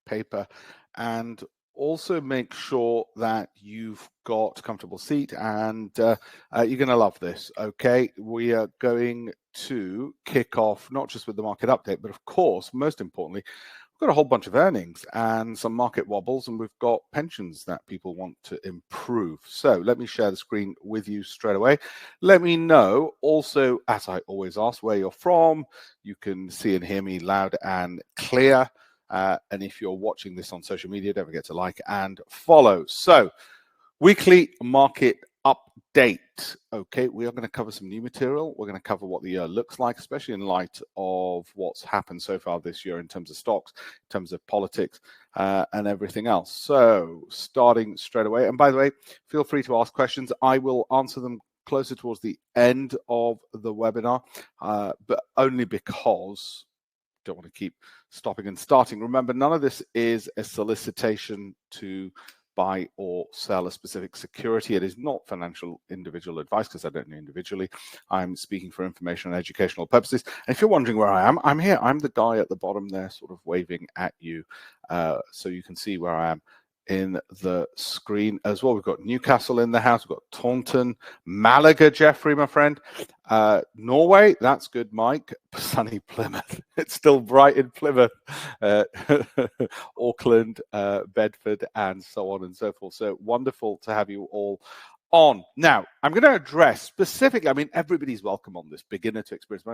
paper, and also make sure that you've got a comfortable seat, and you're going to love this. Okay, we are going to kick off not just with the market update, but of course, most importantly, we've got a whole bunch of earnings and some market wobbles, and we've got pensions that people want to improve. So let me share the screen with you straight away. Let me know also, as I always ask, where you're from. You can see and hear me loud and clear. And if you're watching this on social media, don't forget to like and follow. So, weekly market update. Okay, we are going to cover some new material. We're going to cover what the year looks like, especially in light of what's happened so far this year in terms of stocks, in terms of politics, and everything else. So, starting straight away. And by the way, feel free to ask questions. I will answer them closer towards the end of the webinar, but only because don't want to keep stopping and starting. Remember, none of this is a solicitation to buy or sell a specific security. It is not financial individual advice because I don't know individually. I'm speaking for information and educational purposes. And if you're wondering where I am, I'm here. I'm the guy at the bottom there sort of waving at you so you can see where I am in the screen as well. We've got Newcastle in the house. We've got Taunton, Malaga, Jeffrey, my friend. Norway, that's good, Mike. Sunny Plymouth. It's still bright in Plymouth. Auckland, Bedford, and so on and so forth. So wonderful to have you all on. Now, I'm going to address specifically, I mean, everybody's welcome on this, beginner to experienced.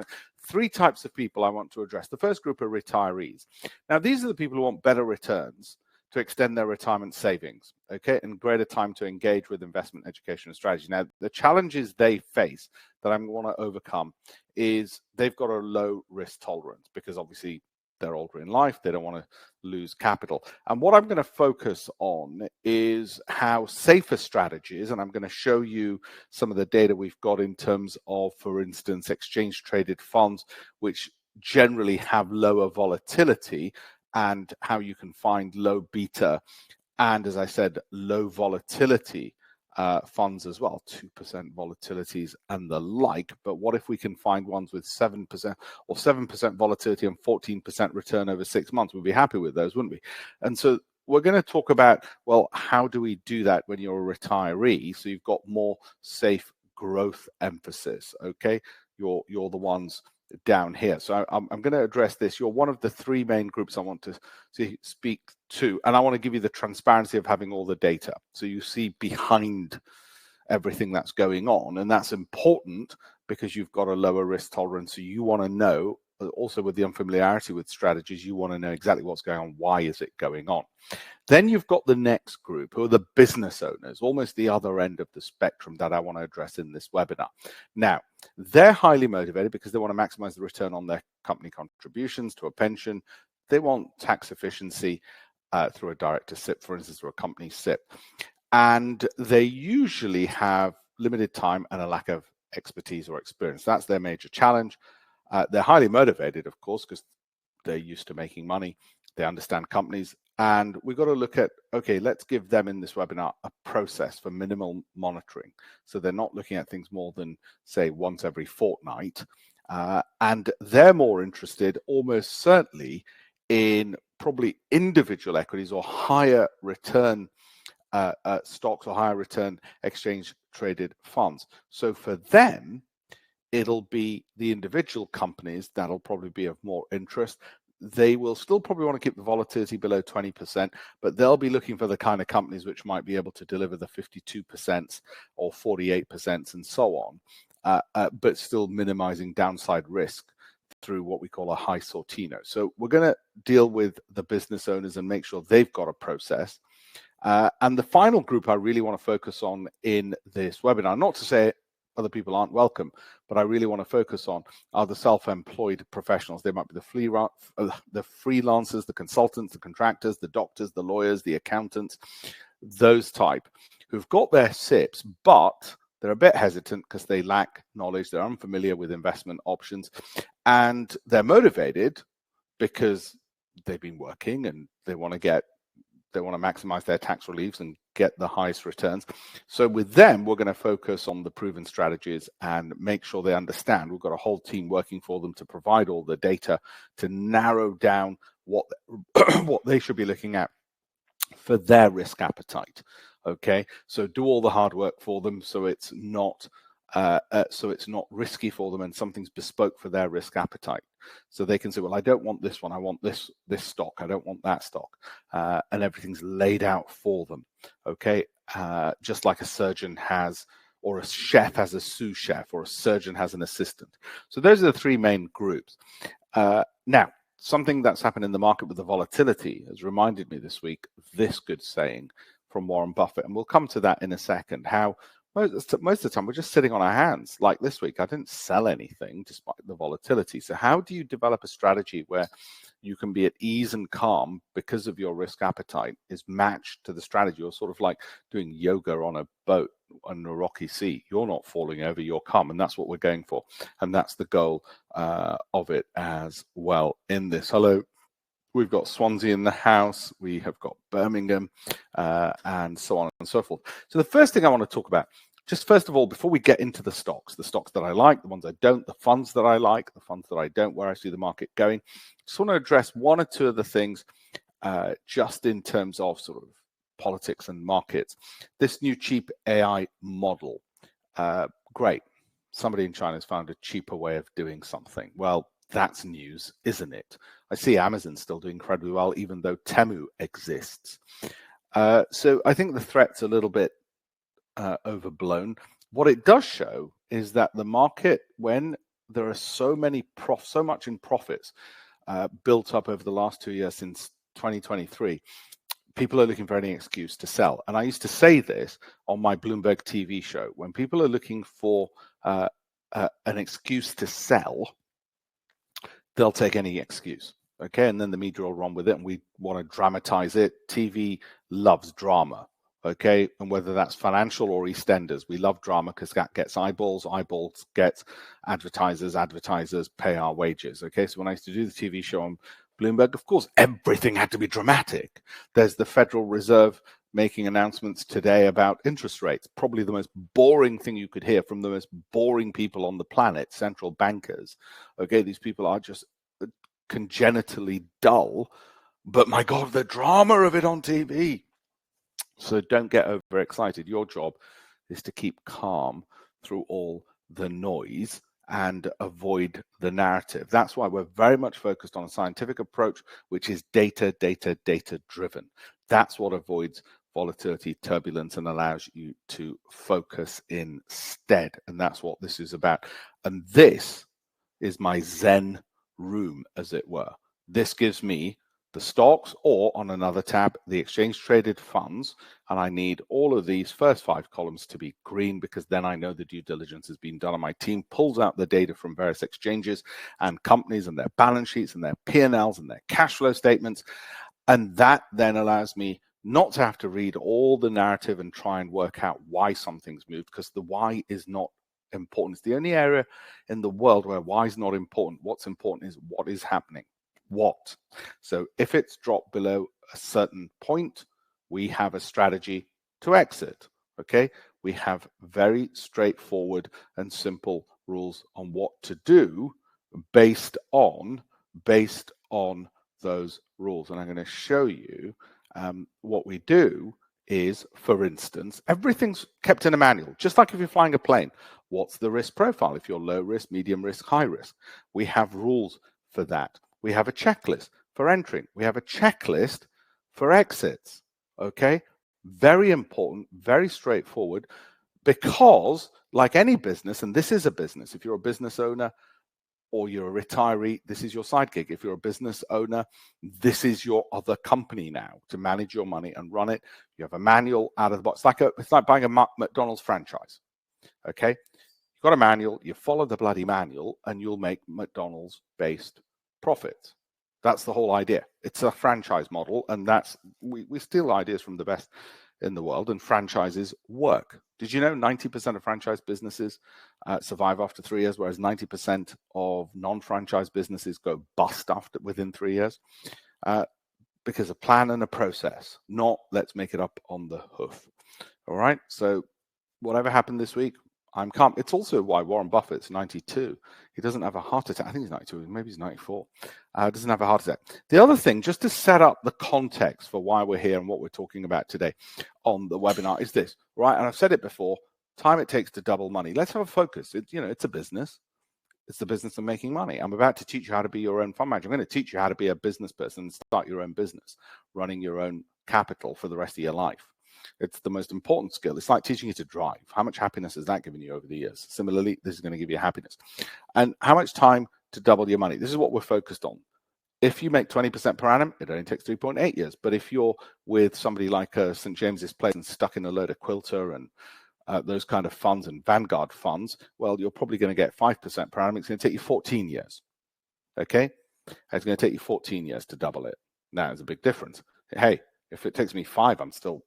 Three types of people I want to address. The first group are retirees. Now, these are the people who want better returns to extend their retirement savings, okay, and greater time to engage with investment, education, and strategy. Now, the challenges they face that I'm going to overcome is they've got a low risk tolerance because obviously they're older in life, they don't want to lose capital. And what I'm going to focus on is how safer strategies, and I'm going to show you some of the data we've got in terms of, for instance, exchange traded funds, which generally have lower volatility, and how you can find low beta and, as I said, low volatility funds as well, 2% volatilities and the like. But what if we can find ones with 7% or 7% volatility and 14% return over 6 months? We'd be happy with those, wouldn't we? And so we're going to talk about, well, how do we do that when you're a retiree? So you've got more safe growth emphasis, okay? You're the ones down here. So I'm going to address this. You're one of the three main groups I want to speak to, and I want to give you the transparency of having all the data so you see behind everything that's going on, and that's important because you've got a lower risk tolerance. So you want to know, also with the unfamiliarity with strategies, you want to know exactly what's going on, why is it going on. Then you've got the next group, who are the business owners, almost the other end of the spectrum that I want to address in this webinar. Now, they're highly motivated because they want to maximize the return on their company contributions to a pension. They want tax efficiency through a director SIP, for instance, or a company SIP. And they usually have limited time and a lack of expertise or experience. That's their major challenge. They're highly motivated, of course, because they're used to making money. They understand companies. And we've got to look at, okay, let's give them in this webinar a process for minimal monitoring. So they're not looking at things more than, say, once every fortnight. And they're more interested, almost certainly, in probably individual equities or higher return stocks or higher return exchange traded funds. So for them, it'll be the individual companies that'll probably be of more interest. They will still probably want to keep the volatility below 20%, but they'll be looking for the kind of companies which might be able to deliver the 52% or 48% and so on, but still minimizing downside risk through what we call a high Sortino. So we're going to deal with the business owners and make sure they've got a process. And the final group I really want to focus on in this webinar, not to say other people aren't welcome, but I really want to focus on are the self-employed professionals. They might be the freelancers, the consultants, the contractors, the doctors, the lawyers, the accountants, those type who've got their SIPs, but they're a bit hesitant because they lack knowledge. They're unfamiliar with investment options, and they're motivated because they've been working and they want to maximize their tax reliefs and get the highest returns. So with them, we're going to focus on the proven strategies and make sure they understand. We've got a whole team working for them to provide all the data to narrow down what what they should be looking at for their risk appetite. Okay, so do all the hard work for them, so it's not risky for them, and something's bespoke for their risk appetite. So they can say, well, I don't want this one, I want this stock, I don't want that stock, and everything's laid out for them. Okay, just like a surgeon has, or a chef has a sous chef, or a surgeon has an assistant. So those are the three main groups. Now, something that's happened in the market with the volatility has reminded me this week of this good saying from Warren Buffett, and we'll come to that in a second. How most of the time we're just sitting on our hands. Like this week, I didn't sell anything despite the volatility. So how do you develop a strategy where you can be at ease and calm because of your risk appetite is matched to the strategy? Or sort of like doing yoga on a boat on a rocky sea. You're not falling over, you're calm, and that's what we're going for. And that's the goal of it as well in this. Hello. We've got Swansea in the house, we have got Birmingham, and so on and so forth. So the first thing I want to talk about, just first of all, before we get into the stocks that I like, the ones I don't, the funds that I like, the funds that I don't, where I see the market going, just want to address one or two of the things just in terms of sort of politics and markets. This new cheap AI model, great. Somebody in China has found a cheaper way of doing something. Well, that's news, isn't it? I see Amazon still doing incredibly well, even though Temu exists. So I think the threat's a little bit overblown. What it does show is that the market, when there are so much in profits built up over the last 2 years since 2023, people are looking for any excuse to sell. And I used to say this on my Bloomberg TV show. When people are looking for an excuse to sell, they'll take any excuse. Okay, and then the media will run with it, and we want to dramatize it. TV loves drama. Okay, and whether that's financial or EastEnders, we love drama because that gets eyeballs. Eyeballs get advertisers. Advertisers pay our wages. Okay, so when I used to do the TV show on Bloomberg, of course, everything had to be dramatic. There's the Federal Reserve making announcements today about interest rates, probably the most boring thing you could hear from the most boring people on the planet, central bankers. Okay, these people are just congenitally dull, but my God, the drama of it on TV. So don't get overexcited. Your job is to keep calm through all the noise and avoid the narrative. That's why we're very much focused on a scientific approach, which is data driven. That's what avoids volatility, turbulence, and allows you to focus instead. And that's what this is about. And this is my Zen room, as it were. This gives me the stocks, or on another tab, the exchange traded funds. And I need all of these first 5 columns to be green, because then I know the due diligence has been done. And my team pulls out the data from various exchanges and companies and their balance sheets and their P&Ls and their cash flow statements. And that then allows me not to have to read all the narrative and try and work out why something's moved, because the why is not important. It's the only area in the world where why is not important. What's important is what is happening. What? So if it's dropped below a certain point, we have a strategy to exit. Okay, we have very straightforward and simple rules on what to do based on those rules. And I'm going to show you what we do is, for instance, everything's kept in a manual, just like if you're flying a plane. What's the risk profile? If you're low risk, medium risk, high risk, we have rules for that. We have a checklist for entering. We have a checklist for exits. Okay, very important, very straightforward, because like any business, and this is a business, if you're a business owner or you're a retiree, this is your side gig. If you're a business owner, this is your other company now to manage your money and run it. You have a manual out of the box. It's like buying a McDonald's franchise. Okay, you've got a manual, you follow the bloody manual, and you'll make McDonald's-based profits. That's the whole idea. It's a franchise model, and that's we steal ideas from the best in the world, and franchises work. Did you know 90% of franchise businesses survive after 3 years, whereas 90% of non-franchise businesses go bust within 3 years? Because a plan and a process, not let's make it up on the hoof. All right. So whatever happened this week, I'm calm. It's also why Warren Buffett's 92. He doesn't have a heart attack. I think he's 92. Maybe he's 94. Doesn't have a heart attack. The other thing, just to set up the context for why we're here and what we're talking about today on the webinar, is this, right? And I've said it before, time it takes to double money. Let's have a focus. It's a business. It's the business of making money. I'm about to teach you how to be your own fund manager. I'm going to teach you how to be a business person and start your own business, running your own capital for the rest of your life. It's the most important skill. It's like teaching you to drive. How much happiness has that given you over the years? Similarly, this is going to give you happiness. And how much time to double your money? This is what we're focused on. If you make 20% per annum, it only takes 3.8 years. But if you're with somebody like St. James's Place and stuck in a load of Quilter and those kind of funds and Vanguard funds, well, you're probably going to get 5% per annum. It's going to take you 14 years. Okay? It's going to take you 14 years to double it. Now, there's a big difference. Hey, if it takes me 5, I'm still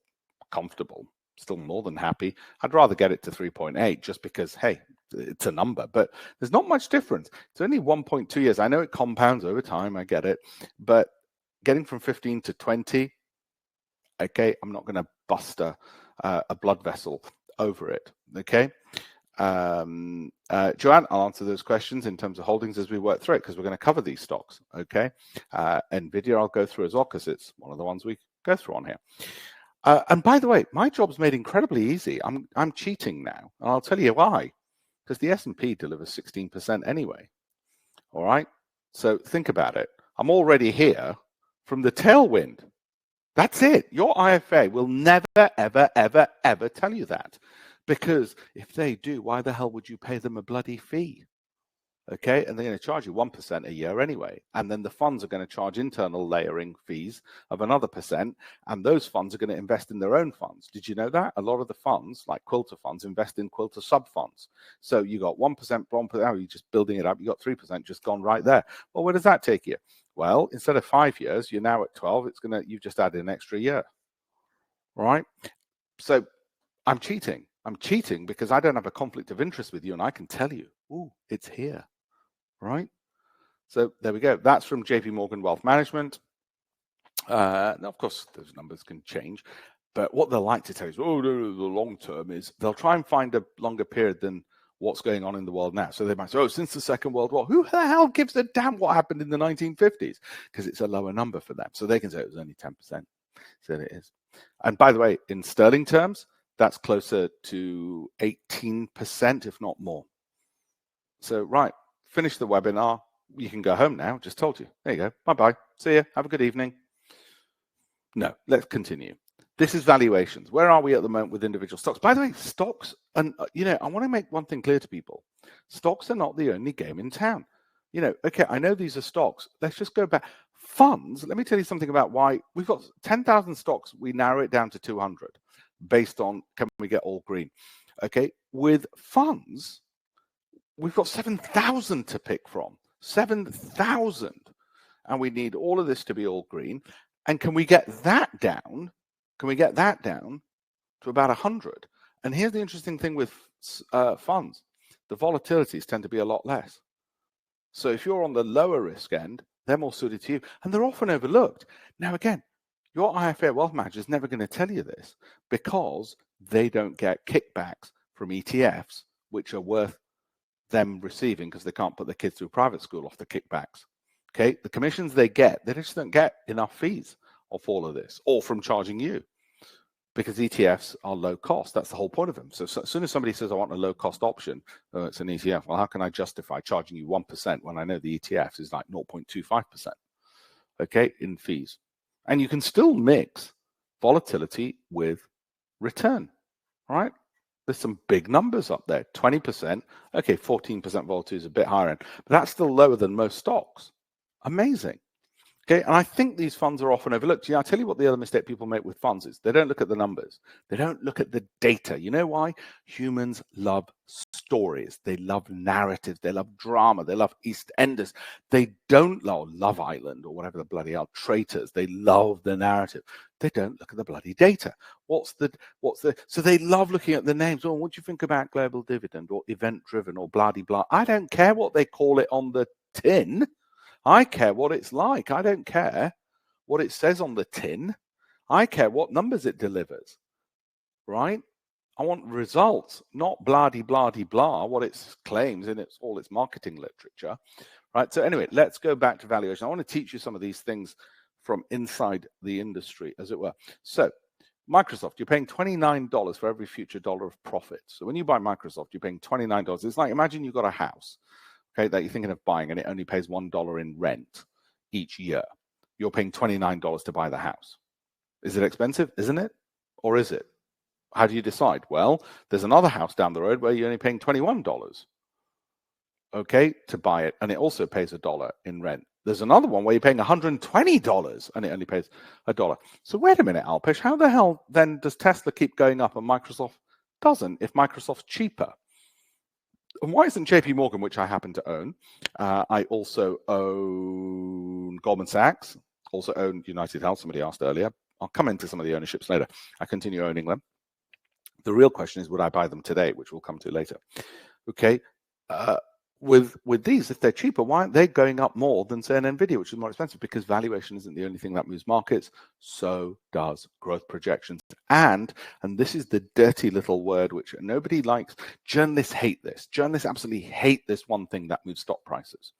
comfortable, still more than happy. I'd rather get it to 3.8 just because, hey, it's a number, but there's not much difference. It's only 1.2 years. I know it compounds over time. I get it. But getting from 15 to 20, okay, I'm not going to bust a blood vessel over it. Okay. Joanne, I'll answer those questions in terms of holdings as we work through it, because we're going to cover these stocks. Okay. NVIDIA I'll go through as well, because it's one of the ones we go through on here. And by the way, my job's made incredibly easy. I'm cheating now, and I'll tell you why. Because the S&P delivers 16% anyway. All right. So think about it. I'm already here from the tailwind. That's it. Your IFA will never, ever, ever, ever tell you that. Because if they do, why the hell would you pay them a bloody fee? Okay, and they're going to charge you 1% a year anyway. And then the funds are going to charge internal layering fees of another percent. And those funds are going to invest in their own funds. Did you know that? A lot of the funds, like Quilter funds, invest in Quilter sub-funds. So you got 1%, you're just building it up. You got 3% just gone right there. Well, where does that take you? Well, instead of 5 years, you're now at 12. You've just added an extra year. Right? So I'm cheating. I'm cheating because I don't have a conflict of interest with you, and I can tell you, ooh, it's here. Right? So there we go. That's from JP Morgan Wealth Management. Now, of course, those numbers can change, but what they'll like to tell you is, oh, no, the long term is, they'll try and find a longer period than what's going on in the world now. So they might say, oh, since the Second World War, who the hell gives a damn what happened in the 1950s? Because it's a lower number for them. So they can say it was only 10%. So it is. And by the way, in sterling terms, that's closer to 18%, if not more. So, right. Finish the webinar. You can go home now. Just told you. There you go. Bye-bye. See you. Have a good evening. No, let's continue. This is valuations. Where are we at the moment with individual stocks? By the way, stocks, and I want to make one thing clear to people. Stocks are not the only game in town. Okay, I know these are stocks. Let's just go back. Funds, let me tell you something about why we've got 10,000 stocks. We narrow it down to 200 based on, can we get all green? Okay, with funds, we've got 7,000 to pick from. 7,000. And we need all of this to be all green. And can we get that down? Can we get that down to about 100? And here's the interesting thing with funds. The volatilities tend to be a lot less. So if you're on the lower risk end, they're more suited to you. And they're often overlooked. Now, again, your IFA wealth manager is never going to tell you this because they don't get kickbacks from ETFs, which are worth them receiving because they can't put their kids through private school off the kickbacks. Okay, the commissions they just don't get enough fees off all of this, or from charging you, because ETFs are low cost. That's the whole point of them. So as soon as somebody says, I want a low cost option, it's an ETF. Well, how can I justify charging you 1% when I know the ETF is like 0.25%, okay, in fees? And you can still mix volatility with return, right? There's some big numbers up there, 20%. Okay, 14% volatility is a bit higher end, but that's still lower than most stocks. Amazing. Okay, and I think these funds are often overlooked. I'll tell you what the other mistake people make with funds is they don't look at the numbers. They don't look at the data. You know why? Humans love stories. They love narratives. They love drama. They love EastEnders. They don't love Love Island or whatever the bloody hell, Traitors. They love the narrative. They don't look at the bloody data. So they love looking at the names. Oh, what do you think about global dividend or event driven or bloody blah? I don't care what they call it on the tin. I care what it's like. I don't care what it says on the tin. I care what numbers it delivers, right? I want results, not blah-de-blah-de-blah, what it claims in all its marketing literature, right? So anyway, let's go back to valuation. I want to teach you some of these things from inside the industry, as it were. So Microsoft, you're paying $29 for every future dollar of profit. So when you buy Microsoft, you're paying $29. It's like, imagine you've got a house, okay, that you're thinking of buying, and it only pays $1 in rent each year. You're paying $29 to buy the house. Is it expensive? Isn't it? Or is it? How do you decide? Well, there's another house down the road where you're only paying $21, okay, to buy it, and it also pays $1 in rent. There's another one where you're paying $120 and it only pays $1. So wait a minute, Alpesh, how the hell then does Tesla keep going up and Microsoft doesn't if Microsoft's cheaper? And why isn't JP Morgan, which I happen to own, I also own Goldman Sachs, also own United Health, somebody asked earlier. I'll come into some of the ownerships later. I continue owning them. The real question is, would I buy them today, which we'll come to later. Okay, with these, if they're cheaper, why aren't they going up more than, say, an NVIDIA, which is more expensive? Because valuation isn't the only thing that moves markets. So does growth projections. And this is the dirty little word which nobody likes. Journalists hate this. Journalists absolutely hate this one thing that moves stock prices.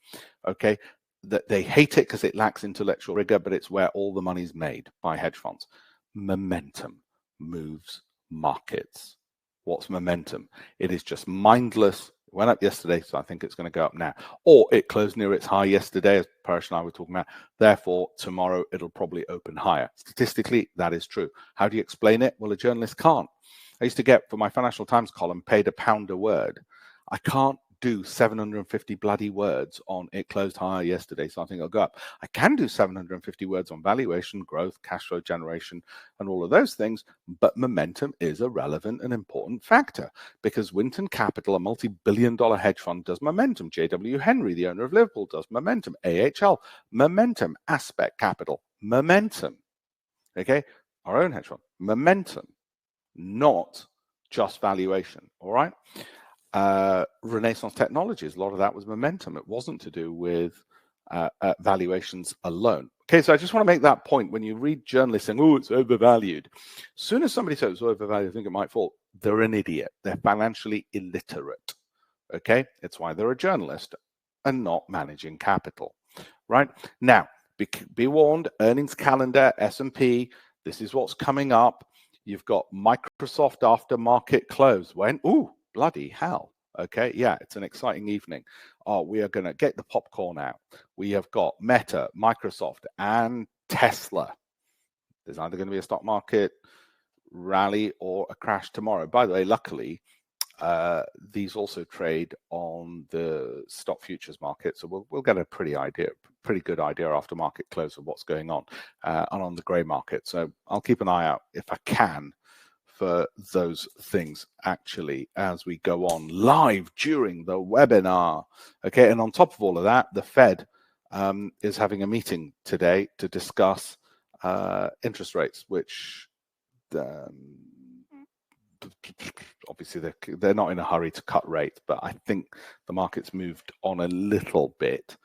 Okay, that they hate it because it lacks intellectual rigor, but it's where all the money's made by hedge funds. Momentum moves markets. What's momentum? It is just mindless. It went up yesterday, so I think it's going to go up now. Or it closed near its high yesterday, as Paresh and I were talking about. Therefore, tomorrow it'll probably open higher. Statistically, that is true. How do you explain it? Well, a journalist can't. I used to get, for my Financial Times column, paid £1 a word. I can't do 750 bloody words on it closed higher yesterday, so I think it'll go up. I can do 750 words on valuation, growth, cash flow generation, and all of those things, but momentum is a relevant and important factor because Winton Capital, a multi-billion-dollar hedge fund, does momentum. J.W. Henry, the owner of Liverpool, does momentum. AHL, momentum. Aspect Capital, momentum. Okay, our own hedge fund, momentum, not just valuation. All right. Renaissance Technologies, a lot of that was momentum. It wasn't to do with valuations alone. Okay, so I just want to make that point. When you read journalists saying, oh, it's overvalued, as soon as somebody says it's overvalued, I think it might fall, they're an idiot. They're financially illiterate. Okay, it's why they're a journalist and not managing capital. Right? Now, be warned, earnings calendar, S&P, this is what's coming up. You've got Microsoft after market close. When? Ooh, bloody hell. Okay, yeah, it's an exciting evening. Oh, we are going to get the popcorn out. We have got Meta, Microsoft, and Tesla. There's either going to be a stock market rally or a crash tomorrow. By the way, luckily, these also trade on the stock futures market, so we'll get a pretty good idea after market close of what's going on, and on the grey market. So I'll keep an eye out if I can for those things actually as we go on live during the webinar. Okay, and on top of all of that, the Fed is having a meeting today to discuss interest rates, which obviously they're not in a hurry to cut rates, but I think the market's moved on a little bit.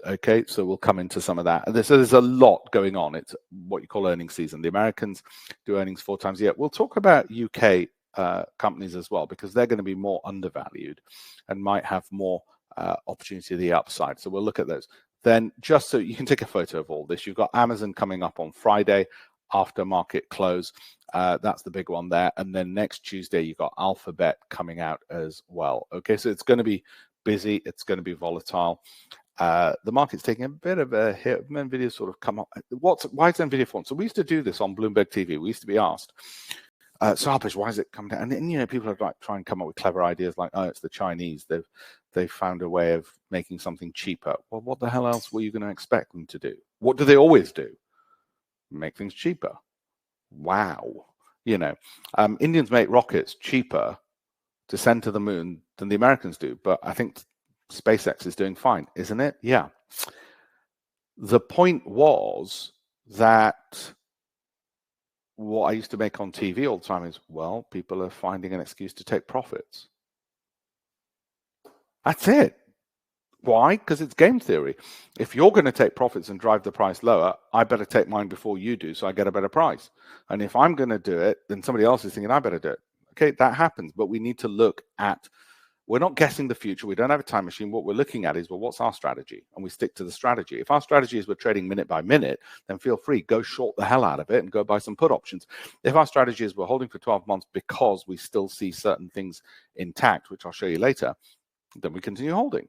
Okay, so we'll come into some of that. So there's a lot going on. It's what you call earnings season. The Americans do earnings 4 times a year. We'll talk about UK companies as well, because they're going to be more undervalued and might have more opportunity to the upside. So we'll look at those. Then just so you can take a photo of all this, you've got Amazon coming up on Friday after market close. That's the big one there. And then next Tuesday, you've got Alphabet coming out as well. Okay, so it's going to be busy. It's going to be volatile. The market's taking a bit of a hit. NVIDIA sort of come up. Why is NVIDIA falling? So we used to do this on Bloomberg TV. We used to be asked, so Alpesh, why is it come down? And you know, people are like try and come up with clever ideas like, oh, it's the Chinese. They've found a way of making something cheaper. Well, what the hell else were you going to expect them to do? What do they always do? Make things cheaper. Wow. You know, Indians make rockets cheaper to send to the moon than the Americans do. But I think SpaceX is doing fine, isn't it? Yeah. The point was that what I used to make on TV all the time is, well, people are finding an excuse to take profits. That's it. Why? Because it's game theory. If you're going to take profits and drive the price lower, I better take mine before you do so I get a better price. And if I'm going to do it, then somebody else is thinking I better do it. Okay, that happens. But we need to look at, we're not guessing the future. We don't have a time machine. What we're looking at is, well, what's our strategy? And we stick to the strategy. If our strategy is we're trading minute by minute, then feel free, go short the hell out of it and go buy some put options. If our strategy is we're holding for 12 months because we still see certain things intact, which I'll show you later, then we continue holding.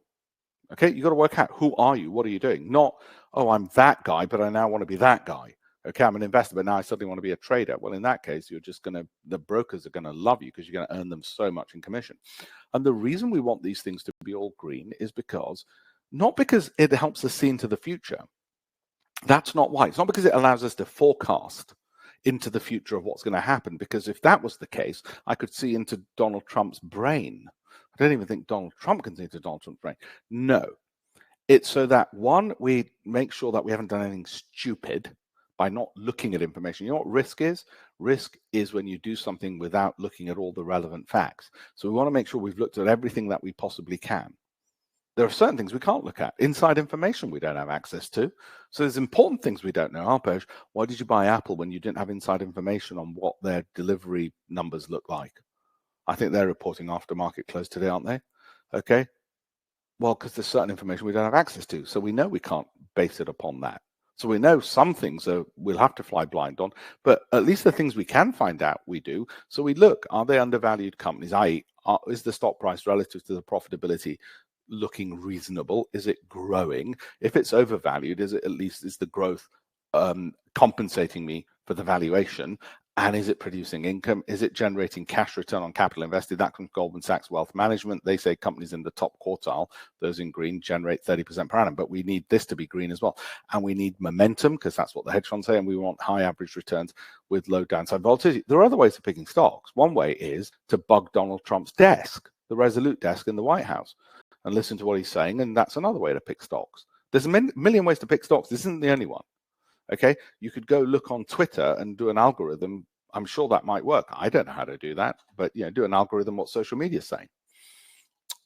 Okay, you got to work out, who are you? What are you doing? Not, oh, I'm that guy, but I now want to be that guy. Okay, I'm an investor, but now I suddenly want to be a trader. Well, in that case, you're just going to, the brokers are going to love you because you're going to earn them so much in commission. And the reason we want these things to be all green is because, not because it helps us see into the future. That's not why. It's not because it allows us to forecast into the future of what's going to happen. Because if that was the case, I could see into Donald Trump's brain. I don't even think Donald Trump can see into Donald Trump's brain. No. It's so that, one, we make sure that we haven't done anything stupid by not looking at information. You know what risk is? Risk is when you do something without looking at all the relevant facts. So we want to make sure we've looked at everything that we possibly can. There are certain things we can't look at. Inside information we don't have access to. So there's important things we don't know. Alpesh, why did you buy Apple when you didn't have inside information on what their delivery numbers look like? I think they're reporting after market close today, aren't they? Okay. Well, because there's certain information we don't have access to. So we know we can't base it upon that. So we know some things we'll have to fly blind on, but at least the things we can find out, we do. So we look, are they undervalued companies? I.e., is the stock price relative to the profitability looking reasonable? Is it growing? If it's overvalued, is the growth compensating me for the valuation? And is it producing income? Is it generating cash return on capital invested? That comes from Goldman Sachs Wealth Management. They say companies in the top quartile, those in green, generate 30% per annum. But we need this to be green as well. And we need momentum, because that's what the hedge funds say. And we want high average returns with low downside volatility. There are other ways of picking stocks. One way is to bug Donald Trump's desk, the Resolute desk in the White House, and listen to what he's saying. And that's another way to pick stocks. There's a million ways to pick stocks. This isn't the only one. Okay, you could go look on Twitter and do an algorithm. I'm sure that might work. I don't know how to do that, but do an algorithm what social media is saying.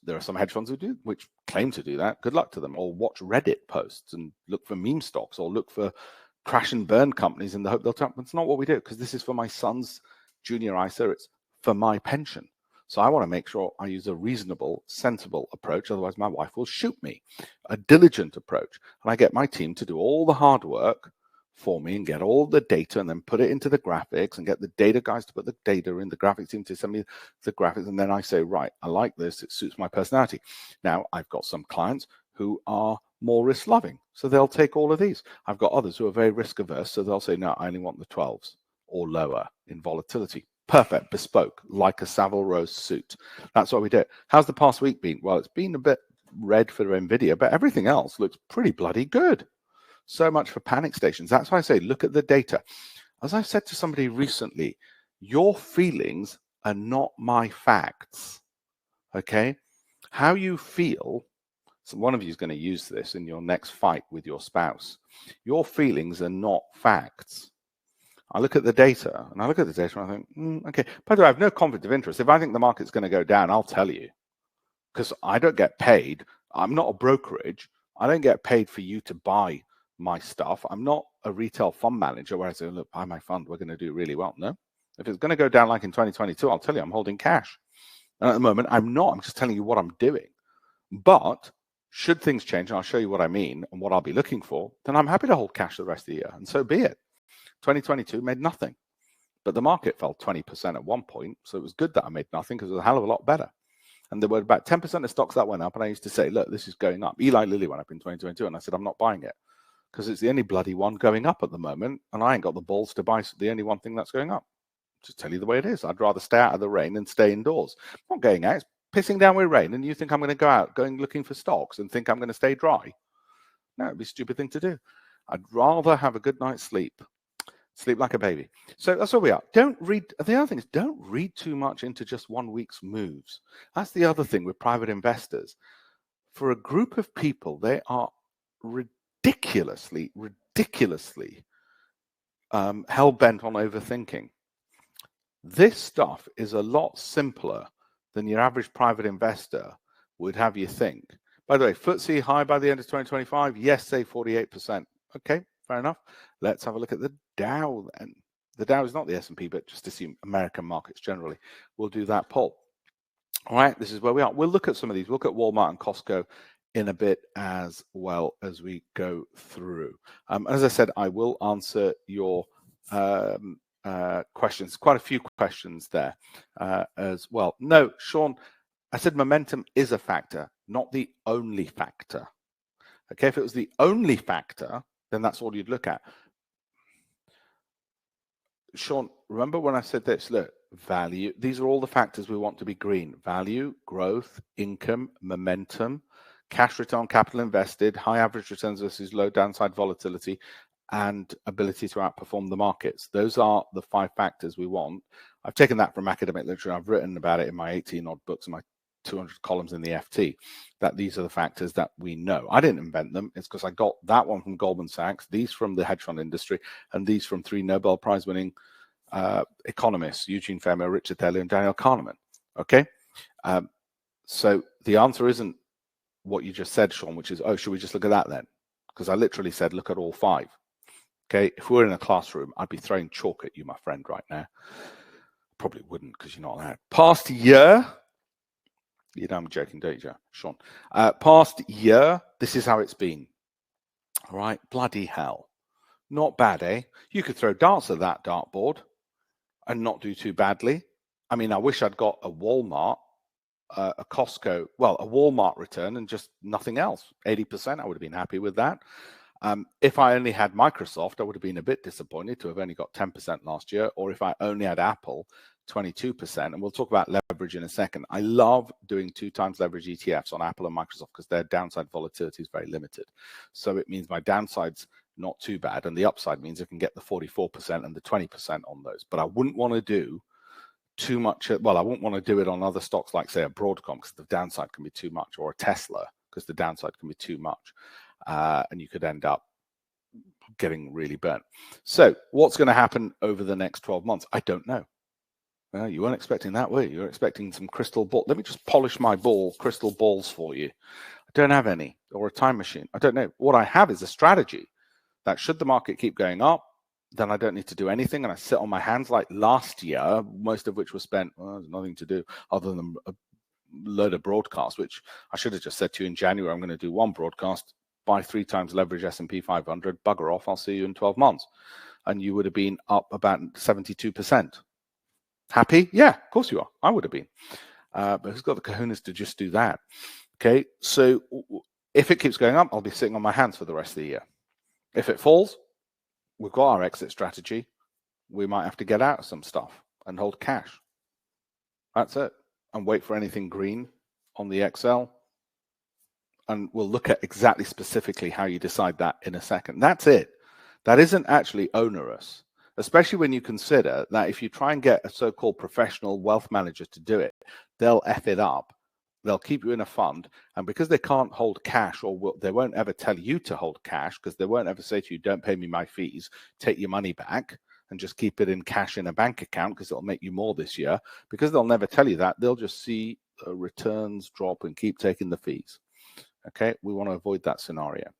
There are some hedge funds which claim to do that. Good luck to them. Or watch Reddit posts and look for meme stocks, or look for crash and burn companies in the hope they'll turn. It's not what we do, because this is for my son's junior ISA. It's for my pension. So I want to make sure I use a reasonable, sensible approach. Otherwise, my wife will shoot me. A diligent approach. And I get my team to do all the hard work for me and get all the data and then put it into the graphics, and get the data guys to put the data in, the graphics team to send me the graphics. And then I say, right, I like this. It suits my personality. Now, I've got some clients who are more risk loving, so they'll take all of these. I've got others who are very risk averse, so they'll say, no, I only want the 12s or lower in volatility. Perfect, bespoke, like a Savile Row suit. That's what we do. How's the past week been? Well, it's been a bit red for Nvidia, but everything else looks pretty bloody good. So much for panic stations. That's why I say, look at the data. As I said to somebody recently, your feelings are not my facts. Okay? How you feel, so one of you is going to use this in your next fight with your spouse. Your feelings are not facts. I look at the data, and I think, okay. By the way, I have no conflict of interest. If I think the market's going to go down, I'll tell you, because I don't get paid. I'm not a brokerage. I don't get paid for you to buy my stuff. I'm not a retail fund manager where I say, look, buy my fund, we're going to do really well. No. If it's going to go down like in 2022, I'll tell you, I'm holding cash. And at the moment, I'm not. I'm just telling you what I'm doing. But should things change, and I'll show you what I mean and what I'll be looking for, then I'm happy to hold cash the rest of the year. And so be it. 2022 made nothing. But the market fell 20% at one point. So it was good that I made nothing, because it was a hell of a lot better. And there were about 10% of stocks that went up. And I used to say, look, this is going up. Eli Lilly went up in 2022. And I said, I'm not buying it, because it's the only bloody one going up at the moment, and I ain't got the balls to buy the only one thing that's going up. Just tell you the way it is. I'd rather stay out of the rain than stay indoors. I'm not going out. It's pissing down with rain, and you think I'm going to go out going looking for stocks and think I'm going to stay dry? No, it'd be a stupid thing to do. I'd rather have a good night's sleep. Sleep like a baby. So that's where we are. Don't read. The other thing is, don't read too much into just 1 week's moves. That's the other thing with private investors. For a group of people, they are ridiculously hell-bent on overthinking. This stuff is a lot simpler than your average private investor would have you think. By the way, FTSE high by the end of 2025? Yes, say 48%. Okay, fair enough. Let's have a look at the Dow then. The Dow is not the S&P, but just assume American markets generally. We'll do that poll. All right, this is where we are. We'll look at some of these. We'll look at Walmart and Costco in a bit as well as we go through. As I said, I will answer your questions. Quite a few questions there as well. No, Sean, I said momentum is a factor, not the only factor. Okay, if it was the only factor, then that's all you'd look at. Sean, remember when I said this? Look, value, these are all the factors we want to be green. Value, growth, income, momentum, cash return on capital invested, high average returns versus low downside volatility, and ability to outperform the markets. Those are the 5 factors we want. I've taken that from academic literature. I've written about it in my 18 odd books and my 200 columns in the FT, that these are the factors that we know. I didn't invent them. It's because I got that one from Goldman Sachs, these from the hedge fund industry, and these from 3 Nobel Prize winning economists, Eugene Fama, Richard Thaler, and Daniel Kahneman. Okay. So the answer isn't what you just said, Sean, which is, oh, should we just look at that then? Because I literally said, look at all 5. Okay. If we were in a classroom, I'd be throwing chalk at you, my friend, right now. Probably wouldn't, because you're not allowed. Past year, you know I'm joking, don't you, Sean? Past year, this is how it's been. All right, bloody hell. Not bad, eh? You could throw darts at that dartboard and not do too badly. I mean, I wish I'd got a Walmart, a Costco, well, a Walmart return and just nothing else. 80%, I would have been happy with that. If I only had Microsoft, I would have been a bit disappointed to have only got 10% last year. Or if I only had Apple, 22%. And we'll talk about leverage in a second. I love doing 2 times leverage ETFs on Apple and Microsoft because their downside volatility is very limited. So it means my downside's not too bad. And the upside means I can get the 44% and the 20% on those. But I wouldn't want to do too much. Well, I wouldn't want to do it on other stocks like, say, a Broadcom because the downside can be too much, or a Tesla because the downside can be too much. And you could end up getting really burnt. So what's going to happen over the next 12 months? I don't know. Well, you weren't expecting that, were you? You were expecting some crystal ball. Let me just polish my crystal balls for you. I don't have any, or a time machine. I don't know. What I have is a strategy that should the market keep going up, then I don't need to do anything. And I sit on my hands like last year, most of which was spent, well, there's nothing to do other than a load of broadcasts, which I should have just said to you in January, I'm going to do 1 broadcast, buy 3 times leverage S&P 500, bugger off, I'll see you in 12 months. And you would have been up about 72%. Happy? Yeah, of course you are. I would have been. But who's got the kahunas to just do that? Okay, so if it keeps going up, I'll be sitting on my hands for the rest of the year. If it falls, we've got our exit strategy. We might have to get out of some stuff and hold cash. That's it. And wait for anything green on the Excel. And we'll look at exactly specifically how you decide that in a second. That's it. That isn't actually onerous, especially when you consider that if you try and get a so-called professional wealth manager to do it, they'll F it up. They'll keep you in a fund. And because they can't hold cash, or they won't ever tell you to hold cash, because they won't ever say to you, don't pay me my fees, take your money back and just keep it in cash in a bank account because it'll make you more this year. Because they'll never tell you that, they'll just see returns drop and keep taking the fees. Okay, we want to avoid that scenario.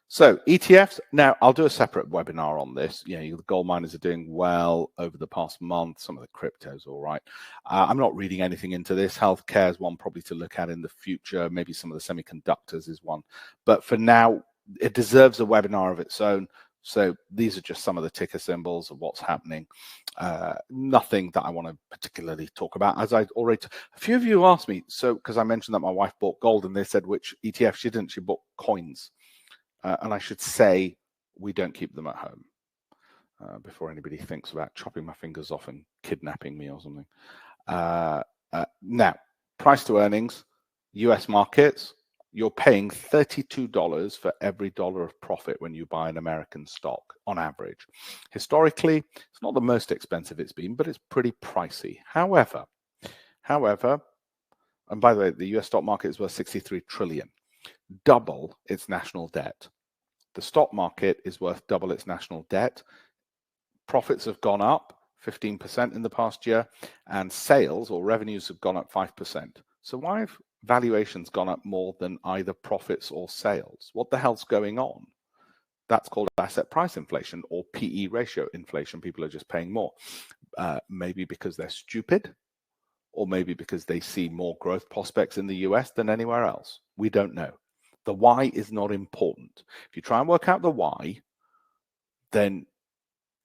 So ETFs, now I'll do a separate webinar on this. You know, the gold miners are doing well over the past month. Some of the cryptos, all right. I'm not reading anything into this. Healthcare is one probably to look at in the future. Maybe some of the semiconductors is one. But for now, it deserves a webinar of its own. So these are just some of the ticker symbols of what's happening. Nothing that I want to particularly talk about. As I already, a few of you asked me, so because I mentioned that my wife bought gold and they said which ETF she didn't. She bought coins. And I should say we don't keep them at home before anybody thinks about chopping my fingers off and kidnapping me or something. Now, price to earnings, US markets, you're paying $32 for every dollar of profit when you buy an American stock on average. Historically, it's not the most expensive it's been, but it's pretty pricey. However, and by the way, the US stock market is worth 63 trillion. Double its national debt. The stock market is worth double its national debt. Profits have gone up 15% in the past year, and sales or revenues have gone up 5%. So why have valuation's gone up more than either profits or sales. What the hell's going on? That's called asset price inflation or PE ratio inflation. People are just paying more. Maybe because they're stupid, or maybe because they see more growth prospects in the US than anywhere else. We don't know. The why is not important. If you try and work out the why, then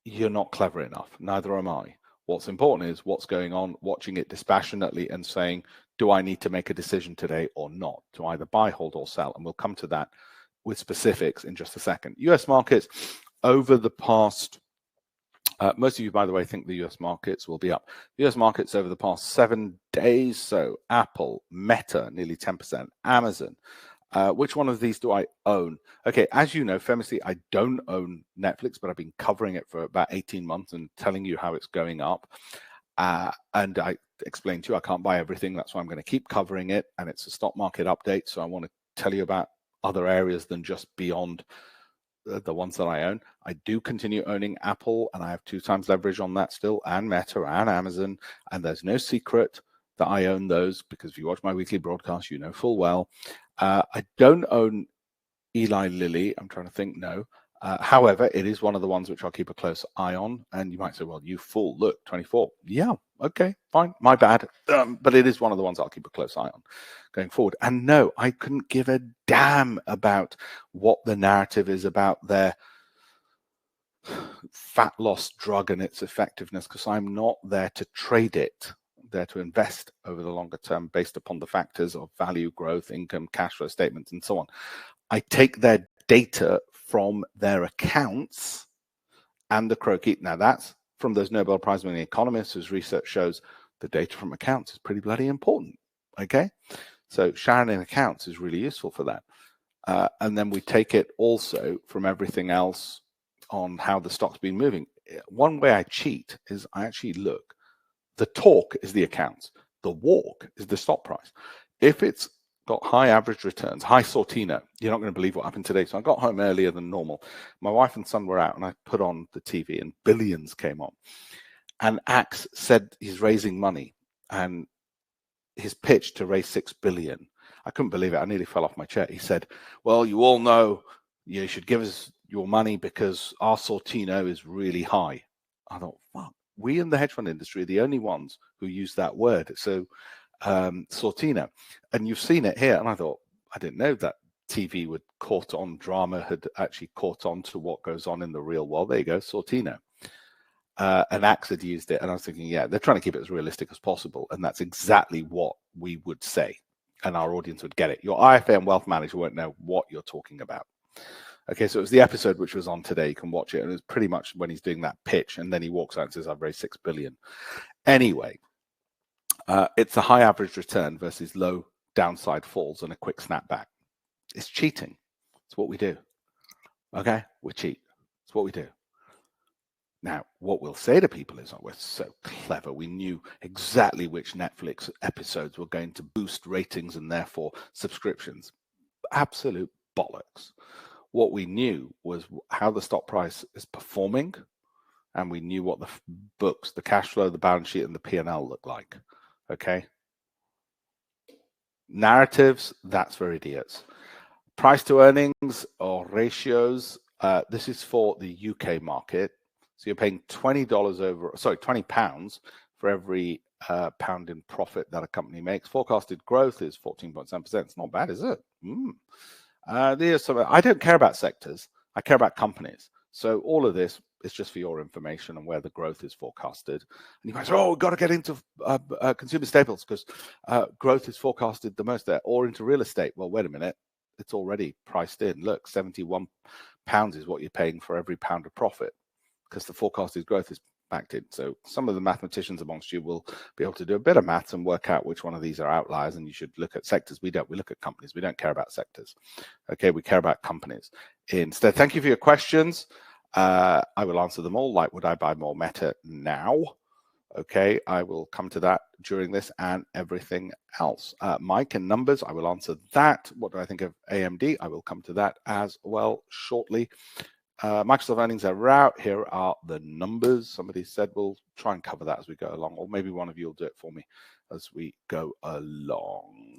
you're not clever enough. Neither am I. What's important is what's going on, watching it dispassionately and saying, do I need to make a decision today or not to either buy, hold, or sell? And we'll come to that with specifics in just a second. US markets over the past, most of you, by the way, think the US markets will be up. The US markets over the past 7 days, so Apple, Meta, nearly 10%, Amazon. Which one of these do I own? Okay, as you know, famously, I don't own Netflix, but I've been covering it for about 18 months and telling you how it's going up. And I explained to you I can't buy everything. That's why I'm going to keep covering it. And it's a stock market update. So I want to tell you about other areas than just beyond the ones that I own. I do continue owning Apple, and I have 2 times leverage on that still, and Meta and Amazon. And there's no secret that I own those, because if you watch my weekly broadcast, you know full well. I don't own Eli Lilly. I'm trying to think. No. However, it is one of the ones which I'll keep a close eye on. And you might say, well, you fool, look, 24. Yeah, okay, fine, my bad. But it is one of the ones I'll keep a close eye on going forward. And no, I couldn't give a damn about what the narrative is about their fat loss drug and its effectiveness, because I'm not there to trade it. I'm there to invest over the longer term based upon the factors of value, growth, income, cash flow statements, and so on. I take their data from their accounts and the croquis. Now, that's from those Nobel Prize winning economists whose research shows the data from accounts is pretty bloody important. Okay, so sharing in accounts is really useful for that. And then we take it also from everything else on how the stock's been moving. One way I cheat is I actually look. The talk is the accounts. The walk is the stock price. If it's got high average returns, high Sortino, you're not going to believe what happened today. So I got home earlier than normal. My wife and son were out, and I put on the TV, and Billions came on. And Axe said he's raising money, and his pitch to raise $6 billion. I couldn't believe it. I nearly fell off my chair. He said, well, you all know you should give us your money because our Sortino is really high. I thought, fuck, we in the hedge fund industry are the only ones who use that word. So Sortino, and you've seen it here. And I thought, I didn't know that TV would caught on, drama had actually caught on to what goes on in the real world. There you go, Sortino. And Axe had used it, and I was thinking, yeah, they're trying to keep it as realistic as possible, and that's exactly what we would say, and our audience would get it. Your IFA and wealth manager won't know what you're talking about. Okay, so it was the episode which was on today. You can watch it, and it was pretty much when he's doing that pitch, and then he walks out and says, I've raised $6 billion. Anyway, it's a high average return versus low downside falls and a quick snapback. It's cheating. It's what we do. Okay, we cheat. It's what we do. Now, what we'll say to people is, oh, we're so clever. We knew exactly which Netflix episodes were going to boost ratings and therefore subscriptions. Absolute bollocks. What we knew was how the stock price is performing, and we knew what the books, the cash flow, the balance sheet, and the P&L look like. Okay? Narratives, that's for idiots. Price to earnings or ratios, this is for the UK market. So you're paying £20 for every pound in profit that a company makes. Forecasted growth is 14.7%. It's not bad, is it? I don't care about sectors. I care about companies. So all of this is just for your information and where the growth is forecasted. And you guys say, oh, we've got to get into consumer staples because growth is forecasted the most there, or into real estate. Well, wait a minute. It's already priced in. Look, £71 is what you're paying for every pound of profit, because the forecasted growth is backed in. So some of the mathematicians amongst you will be able to do a bit of maths and work out which one of these are outliers, and you should look at sectors. We don't. We look at companies. We don't care about sectors. Okay, we care about companies instead. Thank you for your questions. I will answer them all. Like, would I buy more Meta now? Okay, I will come to that during this and everything else. Mike and numbers, I will answer that. What do I think of AMD? I will come to that as well shortly. Microsoft earnings are out. Here are the numbers. Somebody said we'll try and cover that as we go along, or maybe one of you will do it for me as we go along.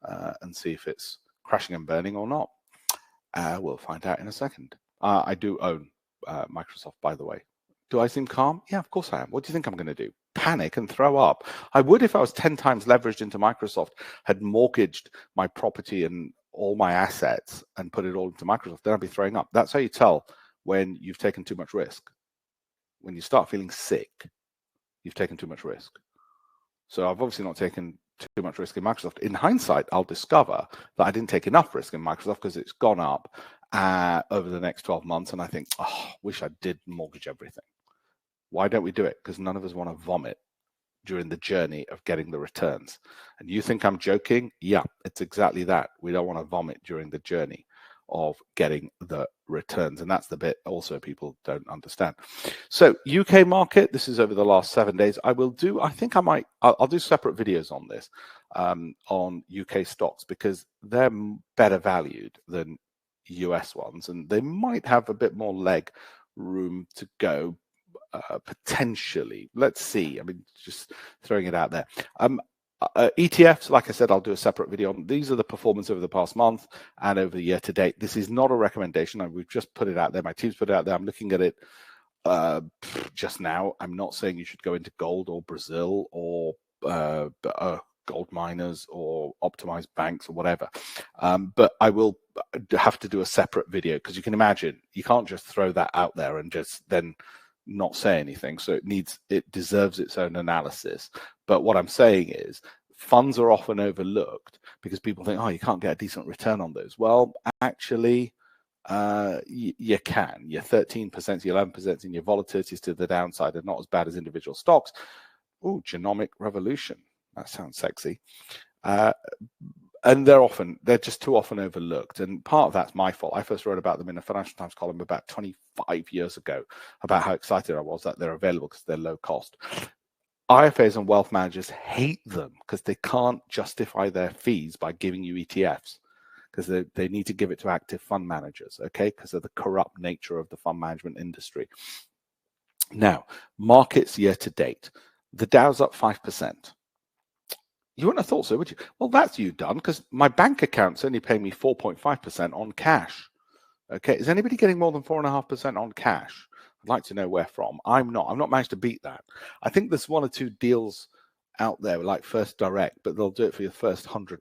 and see if it's crashing and burning or not. We'll find out in a second. I do own Microsoft, by the way. Do I seem calm? Yeah, of course I am. What do you think I'm going to do? Panic and throw up? I would if I was 10 times leveraged into Microsoft, had mortgaged my property and all my assets and put it all into Microsoft, then I'd be throwing up. That's how you tell when you've taken too much risk. When you start feeling sick, you've taken too much risk. So I've obviously not taken too much risk in Microsoft. In hindsight, I'll discover that I didn't take enough risk in Microsoft because it's gone up over the next 12 months. And I think, oh, wish I did mortgage everything. Why don't we do it? Because none of us want to vomit during the journey of getting the returns. And you think I'm joking? Yeah, it's exactly that. We don't want to vomit during the journey of getting the returns. And that's the bit also people don't understand. So UK market, this is over the last 7 days. I'll do separate videos on this, on UK stocks, because they're better valued than US ones, and they might have a bit more leg room to go. Potentially, let's see. I mean, just throwing it out there. ETFs, like I said, I'll do a separate video on. These are the performance over the past month and over the year to date. This is not a recommendation. We've just put it out there. My team's put it out there. I'm looking at it just now. I'm not saying you should go into gold or Brazil or gold miners or optimized banks or whatever. But I will have to do a separate video because you can imagine you can't just throw that out there and just then not say anything. So it deserves its own analysis. But what I'm saying is funds are often overlooked because people think, oh, you can't get a decent return on those. Well, actually, you can. Your 13%, your 11% in your volatilities to the downside are not as bad as individual stocks. Oh, genomic revolution. That sounds sexy. And they're just too often overlooked. And part of that's my fault. I first wrote about them in a Financial Times column about 25 years ago about how excited I was that they're available because they're low cost. IFAs and wealth managers hate them because they can't justify their fees by giving you ETFs because they need to give it to active fund managers, okay, because of the corrupt nature of the fund management industry. Now, markets year to date. The Dow's up 5%. You wouldn't have thought so, would you? Well, that's you done because my bank account's only paying me 4.5% on cash. Okay, is anybody getting more than 4.5% on cash? I'd like to know where from. I'm not. I've not managed to beat that. I think there's one or two deals out there like First Direct, but they'll do it for your first £100.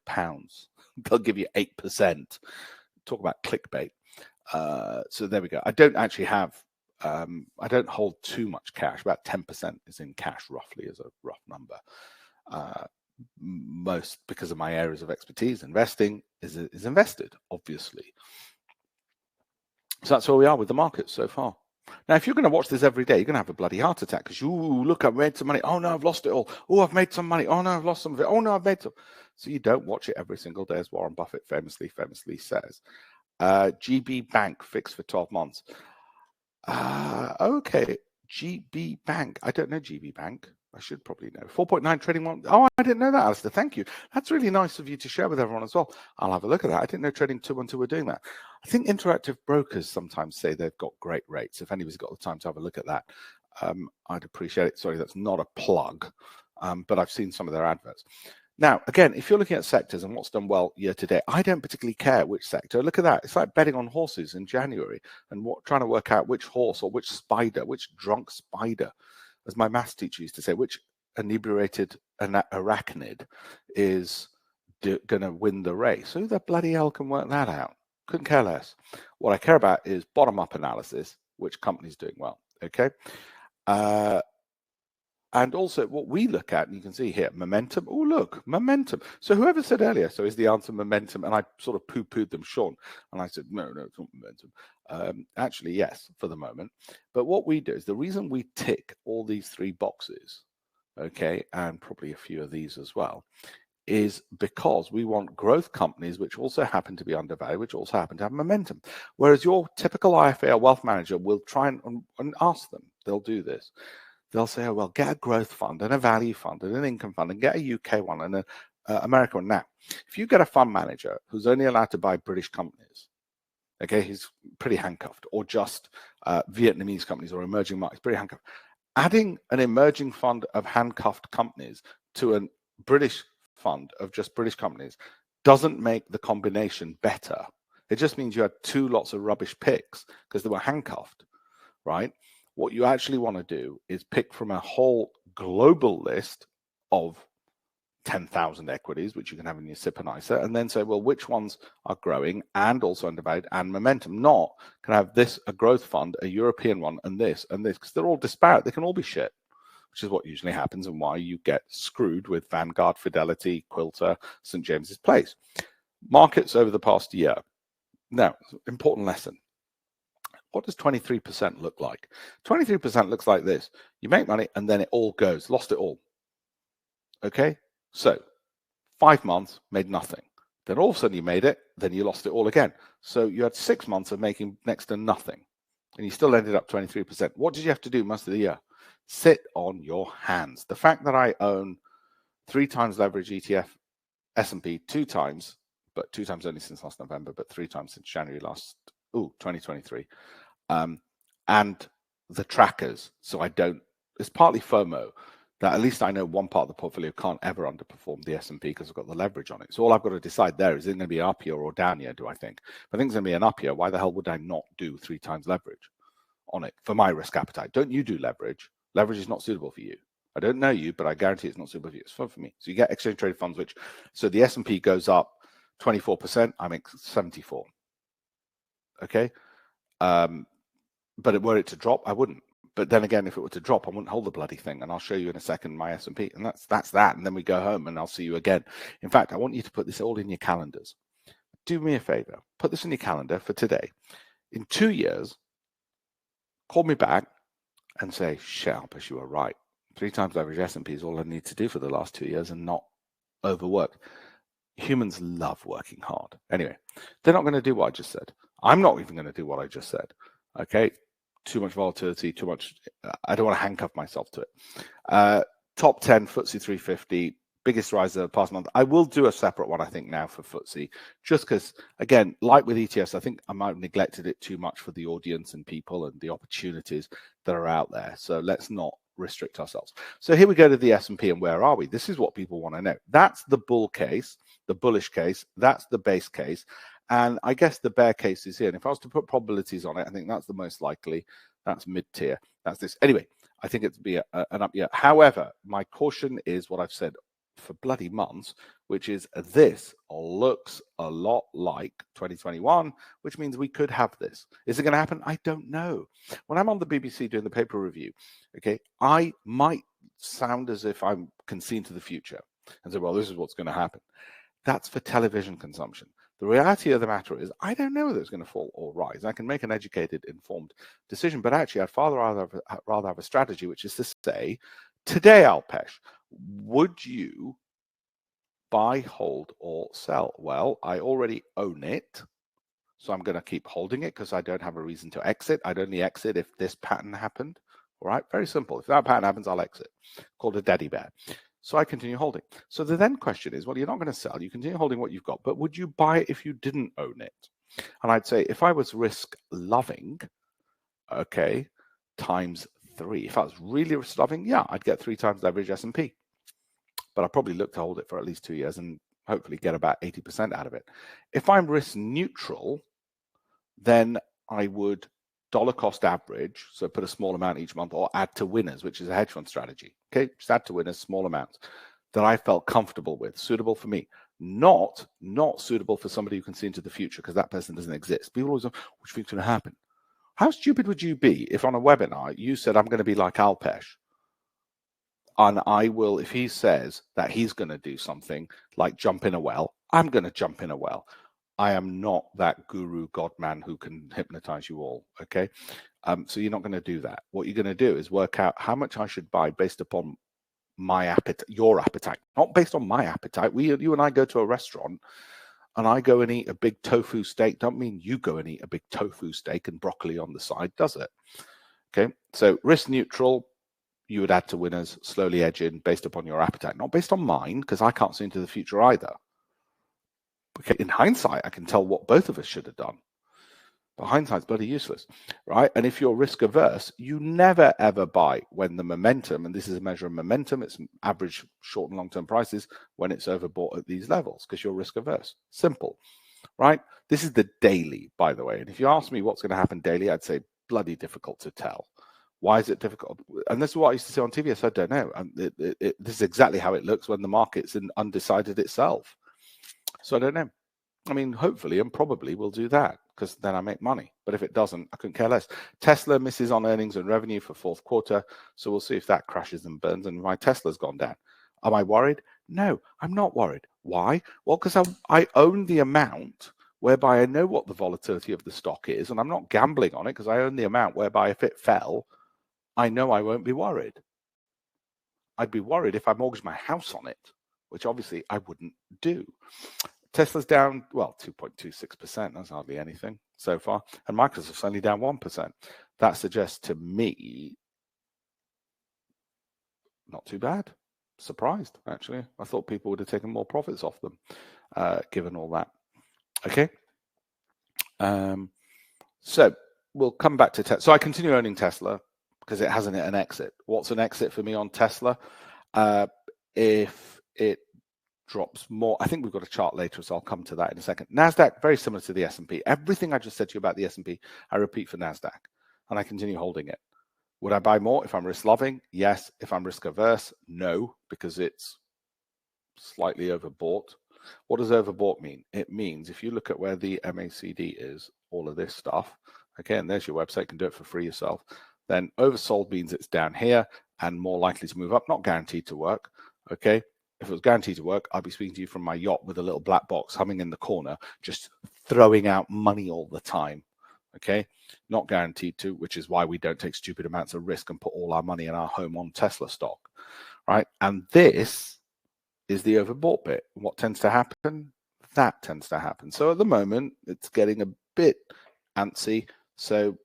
They'll give you 8%. Talk about clickbait. So there we go. I don't actually have. I don't hold too much cash. About 10% is in cash, roughly, as a rough number. Most because of my areas of expertise. Investing is invested, obviously. So that's where we are with the markets so far. Now, if you're going to watch this every day, you're going to have a bloody heart attack because look, I've made some money. Oh no, I've lost it all. Oh, I've made some money. Oh no, I've lost some of it. Oh no, I've made some. So you don't watch it every single day, as Warren Buffett famously says. GB Bank fixed for 12 months. Okay, GB Bank. I don't know GB Bank. I should probably know. 4.9 trading one. Oh, I didn't know that, Alistair. Thank you. That's really nice of you to share with everyone as well. I'll have a look at that. I didn't know Trading 212 were doing that. I think Interactive Brokers sometimes say they've got great rates. If anybody's got the time to have a look at that, I'd appreciate it. Sorry, that's not a plug, but I've seen some of their adverts. Now, again, if you're looking at sectors and what's done well year to date, I don't particularly care which sector. Look at that. It's like betting on horses in January and trying to work out which horse or which spider, which drunk spider, as my maths teacher used to say, which inebriated arachnid is going to win the race. Who the bloody hell can work that out? Couldn't care less. What I care about is bottom-up analysis, which company's doing well, okay? And also what we look at, and you can see here, momentum. Oh, look, momentum. So whoever said earlier, so is the answer momentum? And I sort of poo-pooed them, Sean. And I said, no, it's not momentum. Actually, yes, for the moment. But what we do is the reason we tick all these three boxes, okay, and probably a few of these as well, is because we want growth companies which also happen to be undervalued, which also happen to have momentum. Whereas your typical IFA or wealth manager will try and ask them. They'll do this. They'll say, oh, well, get a growth fund and a value fund and an income fund and get a UK one and an American one. Now, if you get a fund manager who's only allowed to buy British companies, okay, he's pretty handcuffed, or just Vietnamese companies or emerging markets, pretty handcuffed. Adding an emerging fund of handcuffed companies to a British fund of just British companies doesn't make the combination better. It just means you had two lots of rubbish picks because they were handcuffed, right? What you actually want to do is pick from a whole global list of 10,000 equities, which you can have in your SIP and ISA, and then say, well, which ones are growing and also undervalued and momentum? Not can I have this, a growth fund, a European one, and this, because they're all disparate. They can all be shit, which is what usually happens and why you get screwed with Vanguard, Fidelity, Quilter, St. James's Place. Markets over the past year. Now, important lesson. What does 23% look like? 23% looks like this. You make money and then it all goes, lost it all. Okay? So 5 months, made nothing. Then all of a sudden you made it, then you lost it all again. So you had 6 months of making next to nothing, and you still ended up 23%. What did you have to do most of the year? Sit on your hands. The fact that I own 3 times leverage ETF, S&P 2 times, but 2 times only since last November, but 3 times since January 2023, and the trackers. So I don't, it's partly FOMO, that at least I know one part of the portfolio can't ever underperform the S&P because I've got the leverage on it. So all I've got to decide there is it going to be up year or down year, do I think? If I think it's going to be an up year, why the hell would I not do 3 times leverage on it for my risk appetite? Don't you do leverage? Leverage is not suitable for you. I don't know you, but I guarantee it's not suitable for you. It's fun for me. So you get exchange traded funds, which, so the S&P goes up 24%, I make 74. Okay. But were it to drop, I wouldn't. But then again, if it were to drop, I wouldn't hold the bloody thing. And I'll show you in a second my S&P. And that's that. And then we go home and I'll see you again. In fact, I want you to put this all in your calendars. Do me a favor. Put this in your calendar for today. In 2 years, call me back and say, shit, Alpesh, you were right. 3 times average S&P is all I need to do for the last 2 years and not overwork. Humans love working hard. Anyway, they're not going to do what I just said. I'm not even going to do what I just said. Okay. Too much volatility, too much. I don't want to handcuff myself to it. Top 10 FTSE 350, biggest rise of the past month. I will do a separate one, I think, now for FTSE, just because, again, like with ETFs, I think I might have neglected it too much for the audience and people and the opportunities that are out there. So let's not restrict ourselves. So here we go to the S&P, and where are we? This is what people want to know. That's the bull case, the bullish case. That's the base case. And I guess the bear case is here. And if I was to put probabilities on it, I think that's the most likely. That's mid-tier. That's this. Anyway, I think it'd be an up year. However, my caution is what I've said for bloody months, which is this looks a lot like 2021, which means we could have this. Is it going to happen? I don't know. When I'm on the BBC doing the paper review, okay, I might sound as if I can see into the future and say, well, this is what's going to happen. That's for television consumption. The reality of the matter is, I don't know whether it's going to fall or rise. I can make an educated, informed decision, but actually, I'd rather have a strategy, which is to say, today, Alpesh, would you buy, hold, or sell? Well, I already own it, so I'm going to keep holding it because I don't have a reason to exit. I'd only exit if this pattern happened. All right, very simple. If that pattern happens, I'll exit. Called a daddy bear. So I continue holding. So the then question is, well, you're not going to sell. You continue holding what you've got, but would you buy it if you didn't own it? And I'd say if I was risk loving, okay, times 3. If I was really risk loving, yeah, I'd get 3 times leverage S&P. But I'd probably look to hold it for at least 2 years and hopefully get about 80% out of it. If I'm risk neutral, then I would dollar cost average, so put a small amount each month, or add to winners, which is a hedge fund strategy. Okay, just add to winners, small amounts that I felt comfortable with, suitable for me, not suitable for somebody who can see into the future because that person doesn't exist. People always know, what do you think's going to happen? How stupid would you be if on a webinar you said, I'm going to be like Alpesh, and I will, if he says that he's going to do something like jump in a well, I'm going to jump in a well. I am not that guru god man who can hypnotize you all, okay? So you're not going to do that. What you're going to do is work out how much I should buy based upon my appetite, your appetite, not based on my appetite. You and I go to a restaurant and I go and eat a big tofu steak. Don't mean you go and eat a big tofu steak and broccoli on the side, does it? Okay, so risk neutral, you would add to winners, slowly edge in based upon your appetite, not based on mine, because I can't see into the future either. Okay, in hindsight, I can tell what both of us should have done. But hindsight's bloody useless, right? And if you're risk averse, you never ever buy when the momentum, and this is a measure of momentum, it's average short and long-term prices when it's overbought at these levels because you're risk averse. Simple, right? This is the daily, by the way. And if you ask me what's going to happen daily, I'd say bloody difficult to tell. Why is it difficult? And this is what I used to say on TV. So I don't know. This is exactly how it looks when the market's undecided itself. So I don't know. I mean, hopefully and probably we'll do that because then I make money. But if it doesn't, I couldn't care less. Tesla misses on earnings and revenue for fourth quarter. So we'll see if that crashes and burns and my Tesla's gone down. Am I worried? No, I'm not worried. Why? Well, because I own the amount whereby I know what the volatility of the stock is, and I'm not gambling on it because I own the amount whereby if it fell, I know I won't be worried. I'd be worried if I mortgaged my house on it, which obviously I wouldn't do. Tesla's down, well, 2.26%. That's hardly anything so far. And Microsoft's only down 1%. That suggests to me, not too bad. Surprised, actually. I thought people would have taken more profits off them, given all that. Okay. So we'll come back to Tesla. So I continue owning Tesla because it hasn't hit an exit. What's an exit for me on Tesla? If it drops more, I think we've got a chart later, so I'll come to that in a second. NASDAQ, very similar to the S&P. Everything I just said to you about the S&P, I repeat for NASDAQ, and I continue holding it. Would I buy more if I'm risk-loving? Yes. If I'm risk-averse? No, because it's slightly overbought. What does overbought mean? It means if you look at where the MACD is, all of this stuff, okay, and there's your website, you can do it for free yourself, then oversold means it's down here and more likely to move up, not guaranteed to work, okay? If it was guaranteed to work, I'd be speaking to you from my yacht with a little black box humming in the corner, just throwing out money all the time, okay? Not guaranteed to, which is why we don't take stupid amounts of risk and put all our money in our home on Tesla stock, right? And this is the overbought bit. What tends to happen? That tends to happen. So at the moment, it's getting a bit antsy. So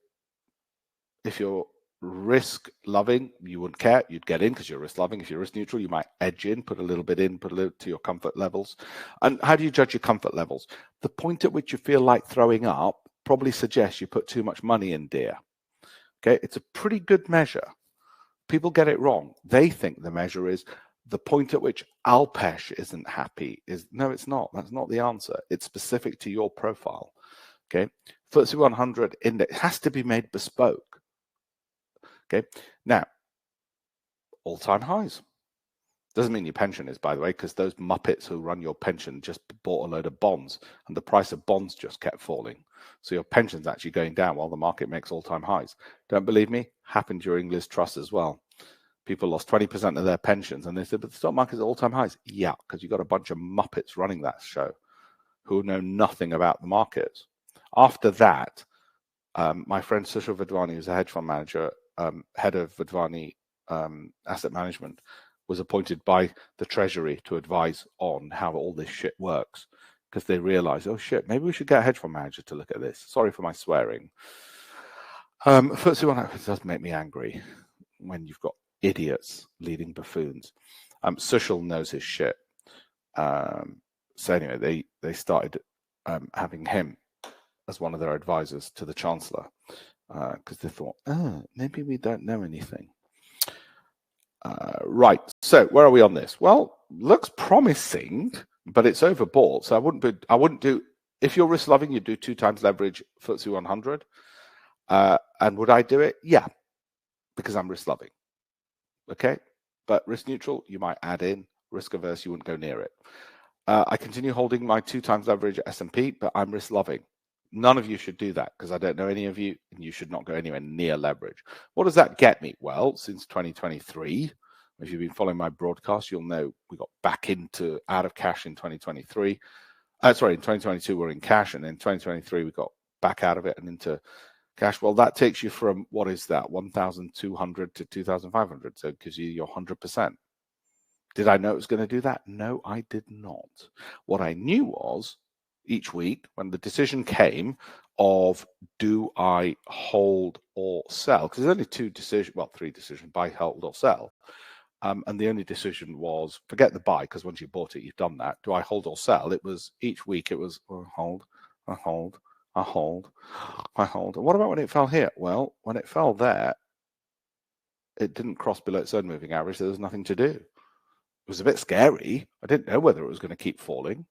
if you're risk loving, you wouldn't care. You'd get in because you're risk loving. If you're risk neutral, you might edge in, put a little bit in, put a little to your comfort levels. And how do you judge your comfort levels? The point at which you feel like throwing up probably suggests you put too much money in, dear. Okay, it's a pretty good measure. People get it wrong. They think the measure is the point at which Alpesh isn't happy. No, it's not. That's not the answer. It's specific to your profile. Okay, FTSE 100 index has to be made bespoke. Okay, now, all-time highs. Doesn't mean your pension is, by the way, because those muppets who run your pension just bought a load of bonds and the price of bonds just kept falling. So your pension's actually going down while the market makes all-time highs. Don't believe me? Happened during Liz Truss as well. People lost 20% of their pensions and they said, but the stock market's at all-time highs. Yeah, because you've got a bunch of muppets running that show who know nothing about the markets. After that, my friend Sushil Vadvani, who's a hedge fund manager, head of Vadvani Asset Management, was appointed by the Treasury to advise on how all this shit works because they realized, oh shit, maybe we should get a hedge fund manager to look at this. Sorry for my swearing. FTSE 100 does make me angry when you've got idiots leading buffoons. Sushil knows his shit. So anyway, they started having him as one of their advisors to the Chancellor because they thought, maybe we don't know anything. Right. So where are we on this? Well, looks promising, but it's overbought. So I wouldn't do. If you're risk loving, you do 2 times leverage FTSE 100. And would I do it? Yeah, because I'm risk loving. Okay, but risk neutral, you might add in. Risk averse, you wouldn't go near it. I continue holding my 2 times leverage S&P, but I'm risk loving. None of you should do that because I don't know any of you, and you should not go anywhere near leverage. What does that get me? Well, since 2023, if you've been following my broadcast, you'll know we got back into out of cash in 2023. In 2022 we're in cash, and in 2023 we got back out of it and into cash. Well, that takes you from, what is that, 1,200 to 2,500. So it gives you your 100%. Did I know it was going to do that? No, I did not. What I knew was each week when the decision came of do I hold or sell, because there's only 3 decisions, buy, hold or sell. And the only decision was forget the buy, because once you bought it, you've done that. Do I hold or sell? It was each week, it was hold, I hold. And what about when it fell here? Well, when it fell there, it didn't cross below its own moving average. There was nothing to do. It was a bit scary. I didn't know whether it was going to keep falling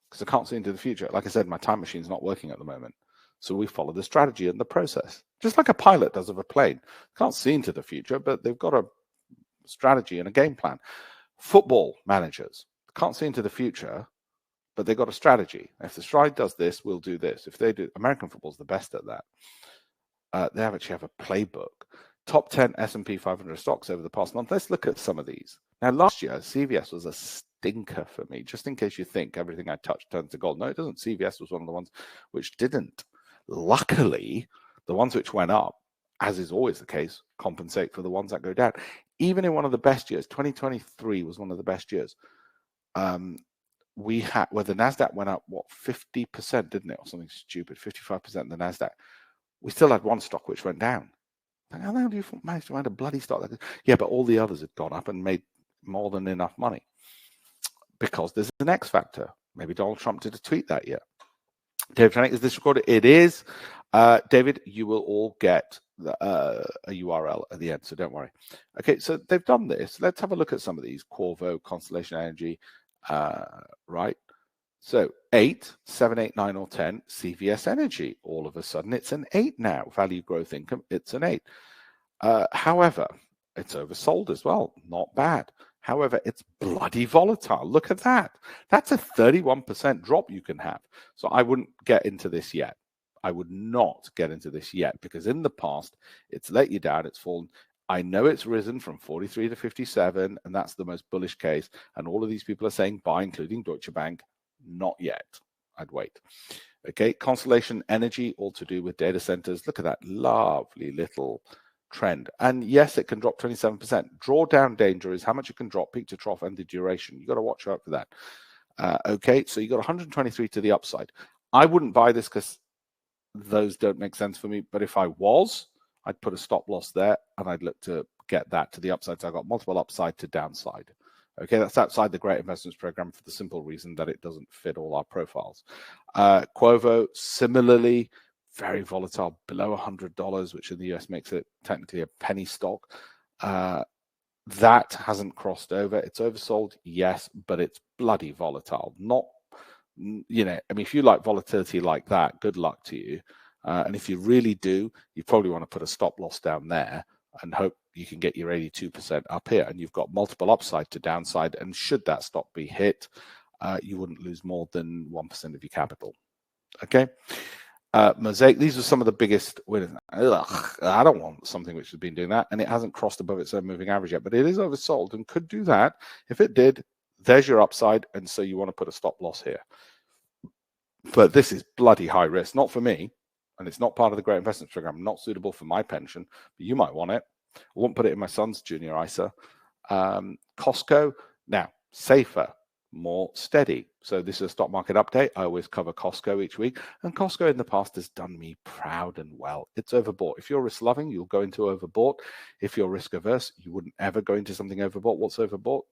because I can't see into the future. Like I said, my time machine's not working at the moment. So we follow the strategy and the process, just like a pilot does of a plane. Can't see into the future, but they've got a strategy and a game plan. Football managers can't see into the future, but they've got a strategy. If the stride does this, we'll do this. If they do, American football's the best at that. They actually have a playbook. Top 10 S&P 500 stocks over the past month. Let's look at some of these. Now, last year, CVS was a stinker for me, just in case you think everything I touch turns to gold. No, it doesn't. CVS was one of the ones which didn't. Luckily, the ones which went up, as is always the case, compensate for the ones that go down. Even in one of the best years, 2023 was one of the best years. We had where the Nasdaq went up 50%, didn't it, or something stupid, 55% the Nasdaq. We still had one stock which went down. How the hell do you manage to find a bloody stock like this? Yeah, but all the others had gone up and made more than enough money because there's an X factor. Maybe Donald Trump did a tweet that year. David Trenick, is this recorded? It is. David, you will all get a URL at the end, so don't worry. Okay, so they've done this. Let's have a look at some of these. Qorvo, Constellation Energy, right? So 8, 7, 8, 9, or 10, CVS Energy. All of a sudden, it's an 8 now. Value growth income, it's an 8. However, it's oversold as well. Not bad. However, it's bloody volatile. Look at that. That's a 31% drop you can have. So I wouldn't get into this yet. I would not get into this yet because in the past, it's let you down. It's fallen. I know it's risen from 43 to 57, and that's the most bullish case. And all of these people are saying buy, including Deutsche Bank. Not yet. I'd wait. Okay, Constellation Energy, all to do with data centers. Look at that lovely little trend. And yes, it can drop 27%. Drawdown danger is how much it can drop, peak to trough, and the duration. You've got to watch out for that. Okay, so you got 123 to the upside. I wouldn't buy this because those don't make sense for me. But if I was, I'd put a stop loss there and I'd look to get that to the upside. So I've got multiple upside to downside. Okay, that's outside the Great Investments Program for the simple reason that it doesn't fit all our profiles. Qorvo, similarly, very volatile, below $100, which in the US makes it technically a penny stock. That hasn't crossed over. It's oversold, yes, but it's bloody volatile. Not, I mean, if you like volatility like that, good luck to you. And if you really do, you probably want to put a stop loss down there and hope you can get your 82% up here. And you've got multiple upside to downside. And should that stop be hit, you wouldn't lose more than 1% of your capital. Okay. Mosaic, these are some of the biggest winners. I don't want something which has been doing that. And it hasn't crossed above its own moving average yet, but it is oversold and could do that. If it did, there's your upside. And so you want to put a stop loss here. But this is bloody high risk, not for me. And it's not part of the Great Investments Program, not suitable for my pension, but you might want it. I won't put it in my son's junior ISA. Costco, now safer, more steady. So this is a stock market update. I always cover Costco each week. And Costco in the past has done me proud and well. It's overbought. If you're risk loving, you'll go into overbought. If you're risk averse, you wouldn't ever go into something overbought. What's overbought?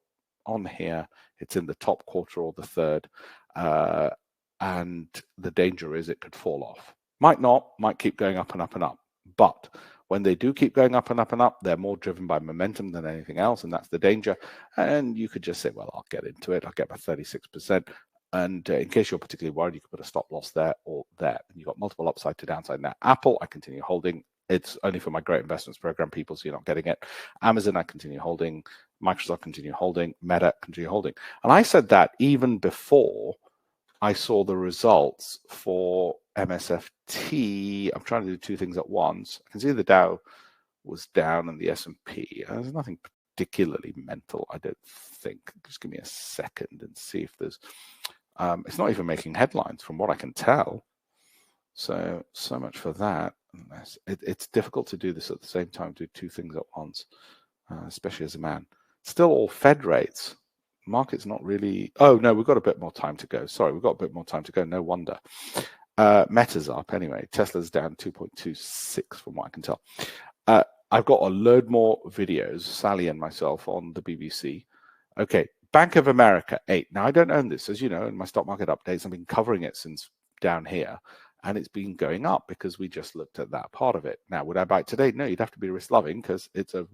On here, it's in the top quarter or the third. And the danger is it could fall off. Might not, might keep going up and up and up. But when they do keep going up and up and up, they're more driven by momentum than anything else, and that's the danger. And you could just say, well, I'll get into it. I'll get my 36%. And in case you're particularly worried, you could put a stop loss there or there. And you've got multiple upside to downside. Now, Apple, I continue holding. It's only for my Great Investments Program people, so you're not getting it. Amazon, I continue holding. Microsoft, continue holding. Meta, continue holding. And I said that even before I saw the results for MSFT. I'm trying to do two things at once. I can see the Dow was down and the S&P. There's nothing particularly mental, I don't think. Just give me a second and see if there's... it's not even making headlines from what I can tell. So much for that. It's difficult to do this at the same time, do two things at once, especially as a man. Still all Fed rates. Market's not really... Oh, no, we've got a bit more time to go. Sorry, we've got a bit more time to go. No wonder. Meta's up anyway. Tesla's down 2.26 from what I can tell. I've got a load more videos, Sally and myself, on the BBC. Okay, Bank of America, 8. Now, I don't own this. As you know, in my stock market updates, I've been covering it since down here. and it's been going up because we just looked at that part of it. Now, would I buy it today? No, you'd have to be risk loving because it's a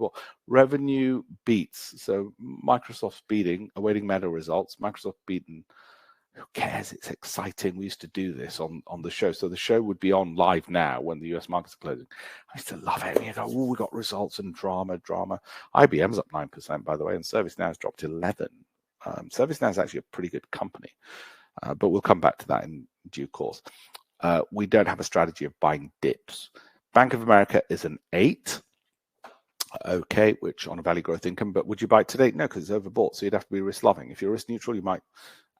revenue beats. So Microsoft's beating, awaiting Meta results. Microsoft beaten. Who cares? It's exciting. We used to do this on the show. So the show would be on live now when the US markets are closing. I used to love it. You go, oh, we got results and drama. IBM's up 9%, by the way, and ServiceNow's dropped 11%. ServiceNow is actually a pretty good company, but we'll come back to that in due course. We don't have a strategy of buying dips. Bank of America is an 8. Okay, which on a value growth income, but would you buy it today? No, because it's overbought. So you'd have to be risk loving. If you're risk neutral, you might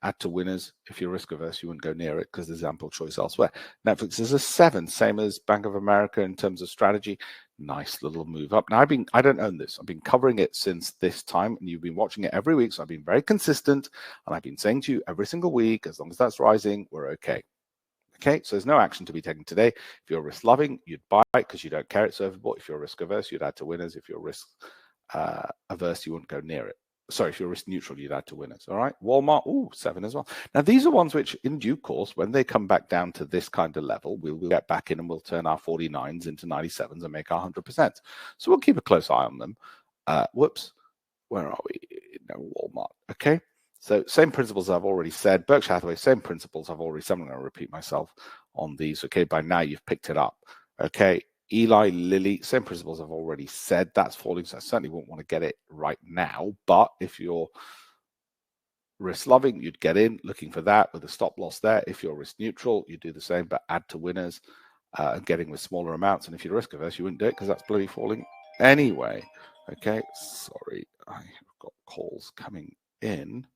add to winners. If you're risk averse, you wouldn't go near it because there's ample choice elsewhere. Netflix is a 7, same as Bank of America in terms of strategy. Nice little move up. Now, I don't own this. I've been covering it since this time, and you've been watching it every week. So I've been very consistent, and I've been saying to you every single week, as long as that's rising, we're okay. Okay, so there's no action to be taken today. If you're risk loving, you'd buy it because you don't care it's overbought. If you're risk averse, you'd add to winners. If you're risk averse, you wouldn't go near it. Sorry, if you're risk neutral, you'd add to winners. All right, Walmart, 7 as well. Now, these are ones which, in due course, when they come back down to this kind of level, we'll get back in and we'll turn our 49s into 97s and make our 100%. So we'll keep a close eye on them. Where are we? No, Walmart. Okay. So same principles I've already said. Berkshire Hathaway, same principles I've already said. I'm going to repeat myself on these. Okay, by now you've picked it up. Okay, Eli Lilly, same principles I've already said. That's falling, so I certainly won't want to get it right now. But if you're risk loving, you'd get in looking for that with a stop loss there. If you're risk neutral, you do the same, but add to winners and getting with smaller amounts. And if you're risk averse, you wouldn't do it because that's bloody falling anyway. Okay, sorry, I've got calls coming in.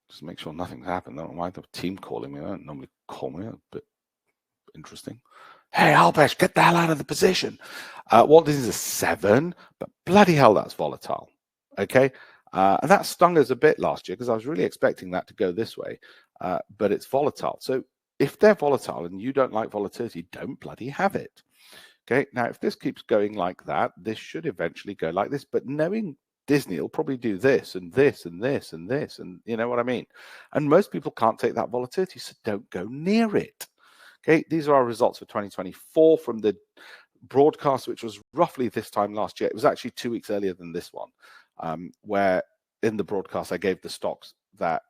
Just make sure nothing's happened. I don't know why the team calling me. They don't normally call me. A bit interesting. Hey, Alpesh, get the hell out of the position. Walt Disney's a 7, but bloody hell, that's volatile. Okay, and that stung us a bit last year because I was really expecting that to go this way, but it's volatile. So if they're volatile and you don't like volatility, don't bloody have it. Okay, now if this keeps going like that, this should eventually go like this. But knowing Disney will probably do this and this and this and this, and you know what I mean? And most people can't take that volatility, so don't go near it. Okay, these are our results for 2024 from the broadcast, which was roughly this time last year. It was actually 2 weeks earlier than this one, where in the broadcast I gave the stocks that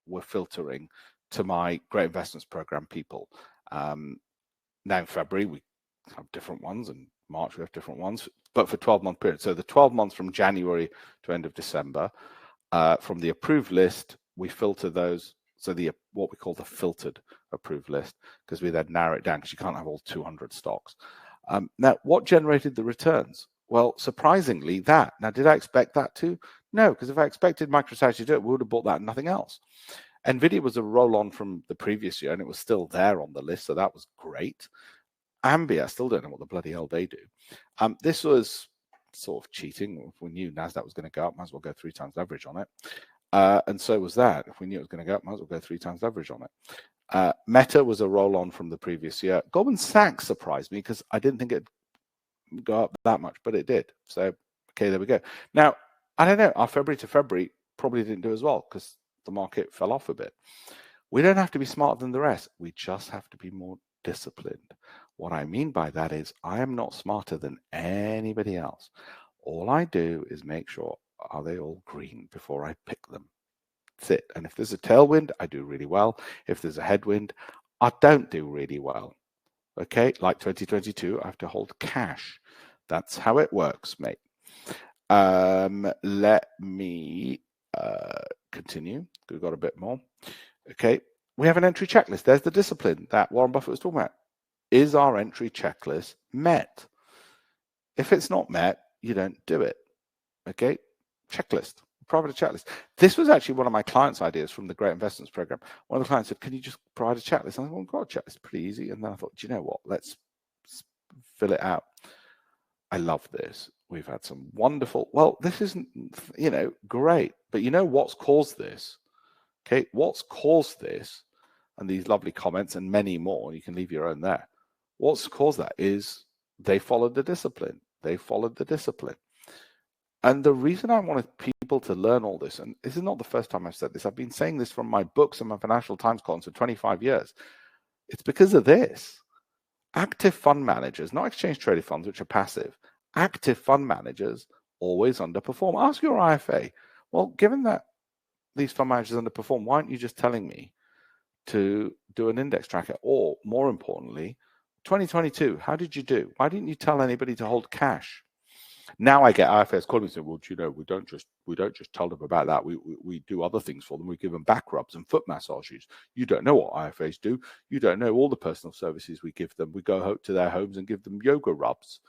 were filtering to my Great Investments Program people. Now in February, we have different ones, and March we have different ones, but for 12-month period. So the 12 months from January to end of December, from the approved list, we filter those. So what we call the filtered approved list, because we then narrow it down because you can't have all 200 stocks. Now, what generated the returns? Well, surprisingly, that. Now, did I expect that to? No, because if I expected MicroStrategy to do it, we would have bought that and nothing else. NVIDIA was a roll-on from the previous year, and it was still there on the list, so that was great. Ambia, I still don't know what the bloody hell they do. This was sort of cheating. If we knew NASDAQ was going to go up, might as well go 3 times leverage on it. And so was that. If we knew it was going to go up, might as well go 3 times leverage on it. Meta was a roll-on from the previous year. Goldman Sachs surprised me because I didn't think it'd go up that much, but it did. So, okay, there we go. Now, I don't know. Our February to February probably didn't do as well because the market fell off a bit. We don't have to be smarter than the rest. We just have to be more disciplined. What I mean by that is I am not smarter than anybody else. All I do is make sure, are they all green before I pick them? That's it. And if there's a tailwind, I do really well. If there's a headwind, I don't do really well. Okay, like 2022, I have to hold cash. That's how it works, mate. Let me continue. We've got a bit more. Okay, we have an entry checklist. There's the discipline that Warren Buffett was talking about. Is our entry checklist met? If it's not met, you don't do it. Okay, checklist. Provide a checklist. This was actually one of my clients' ideas from the Great Investments Program. One of the clients said, can you just provide a checklist? And I thought, well, I've got a checklist, pretty easy. And then I thought, do you know what? Let's fill it out. I love this. We've had some wonderful, well, this isn't, great. But you know what's caused this? Okay, what's caused this? And these lovely comments and many more, you can leave your own there. What's caused that is they followed the discipline. They followed the discipline. And the reason I wanted people to learn all this, and this is not the first time I've said this, I've been saying this from my books and my Financial Times columns for 25 years. It's because of this. Active fund managers, not exchange traded funds, which are passive, active fund managers always underperform. Ask your IFA, well, given that these fund managers underperform, why aren't you just telling me to do an index tracker? Or more importantly, 2022, how did you do? Why didn't you tell anybody to hold cash? Now I get IFAs calling me saying, well, you know, we don't just tell them about that. We do other things for them. We give them back rubs and foot massages. You don't know what IFAs do. You don't know all the personal services we give them. We go to their homes and give them yoga rubs.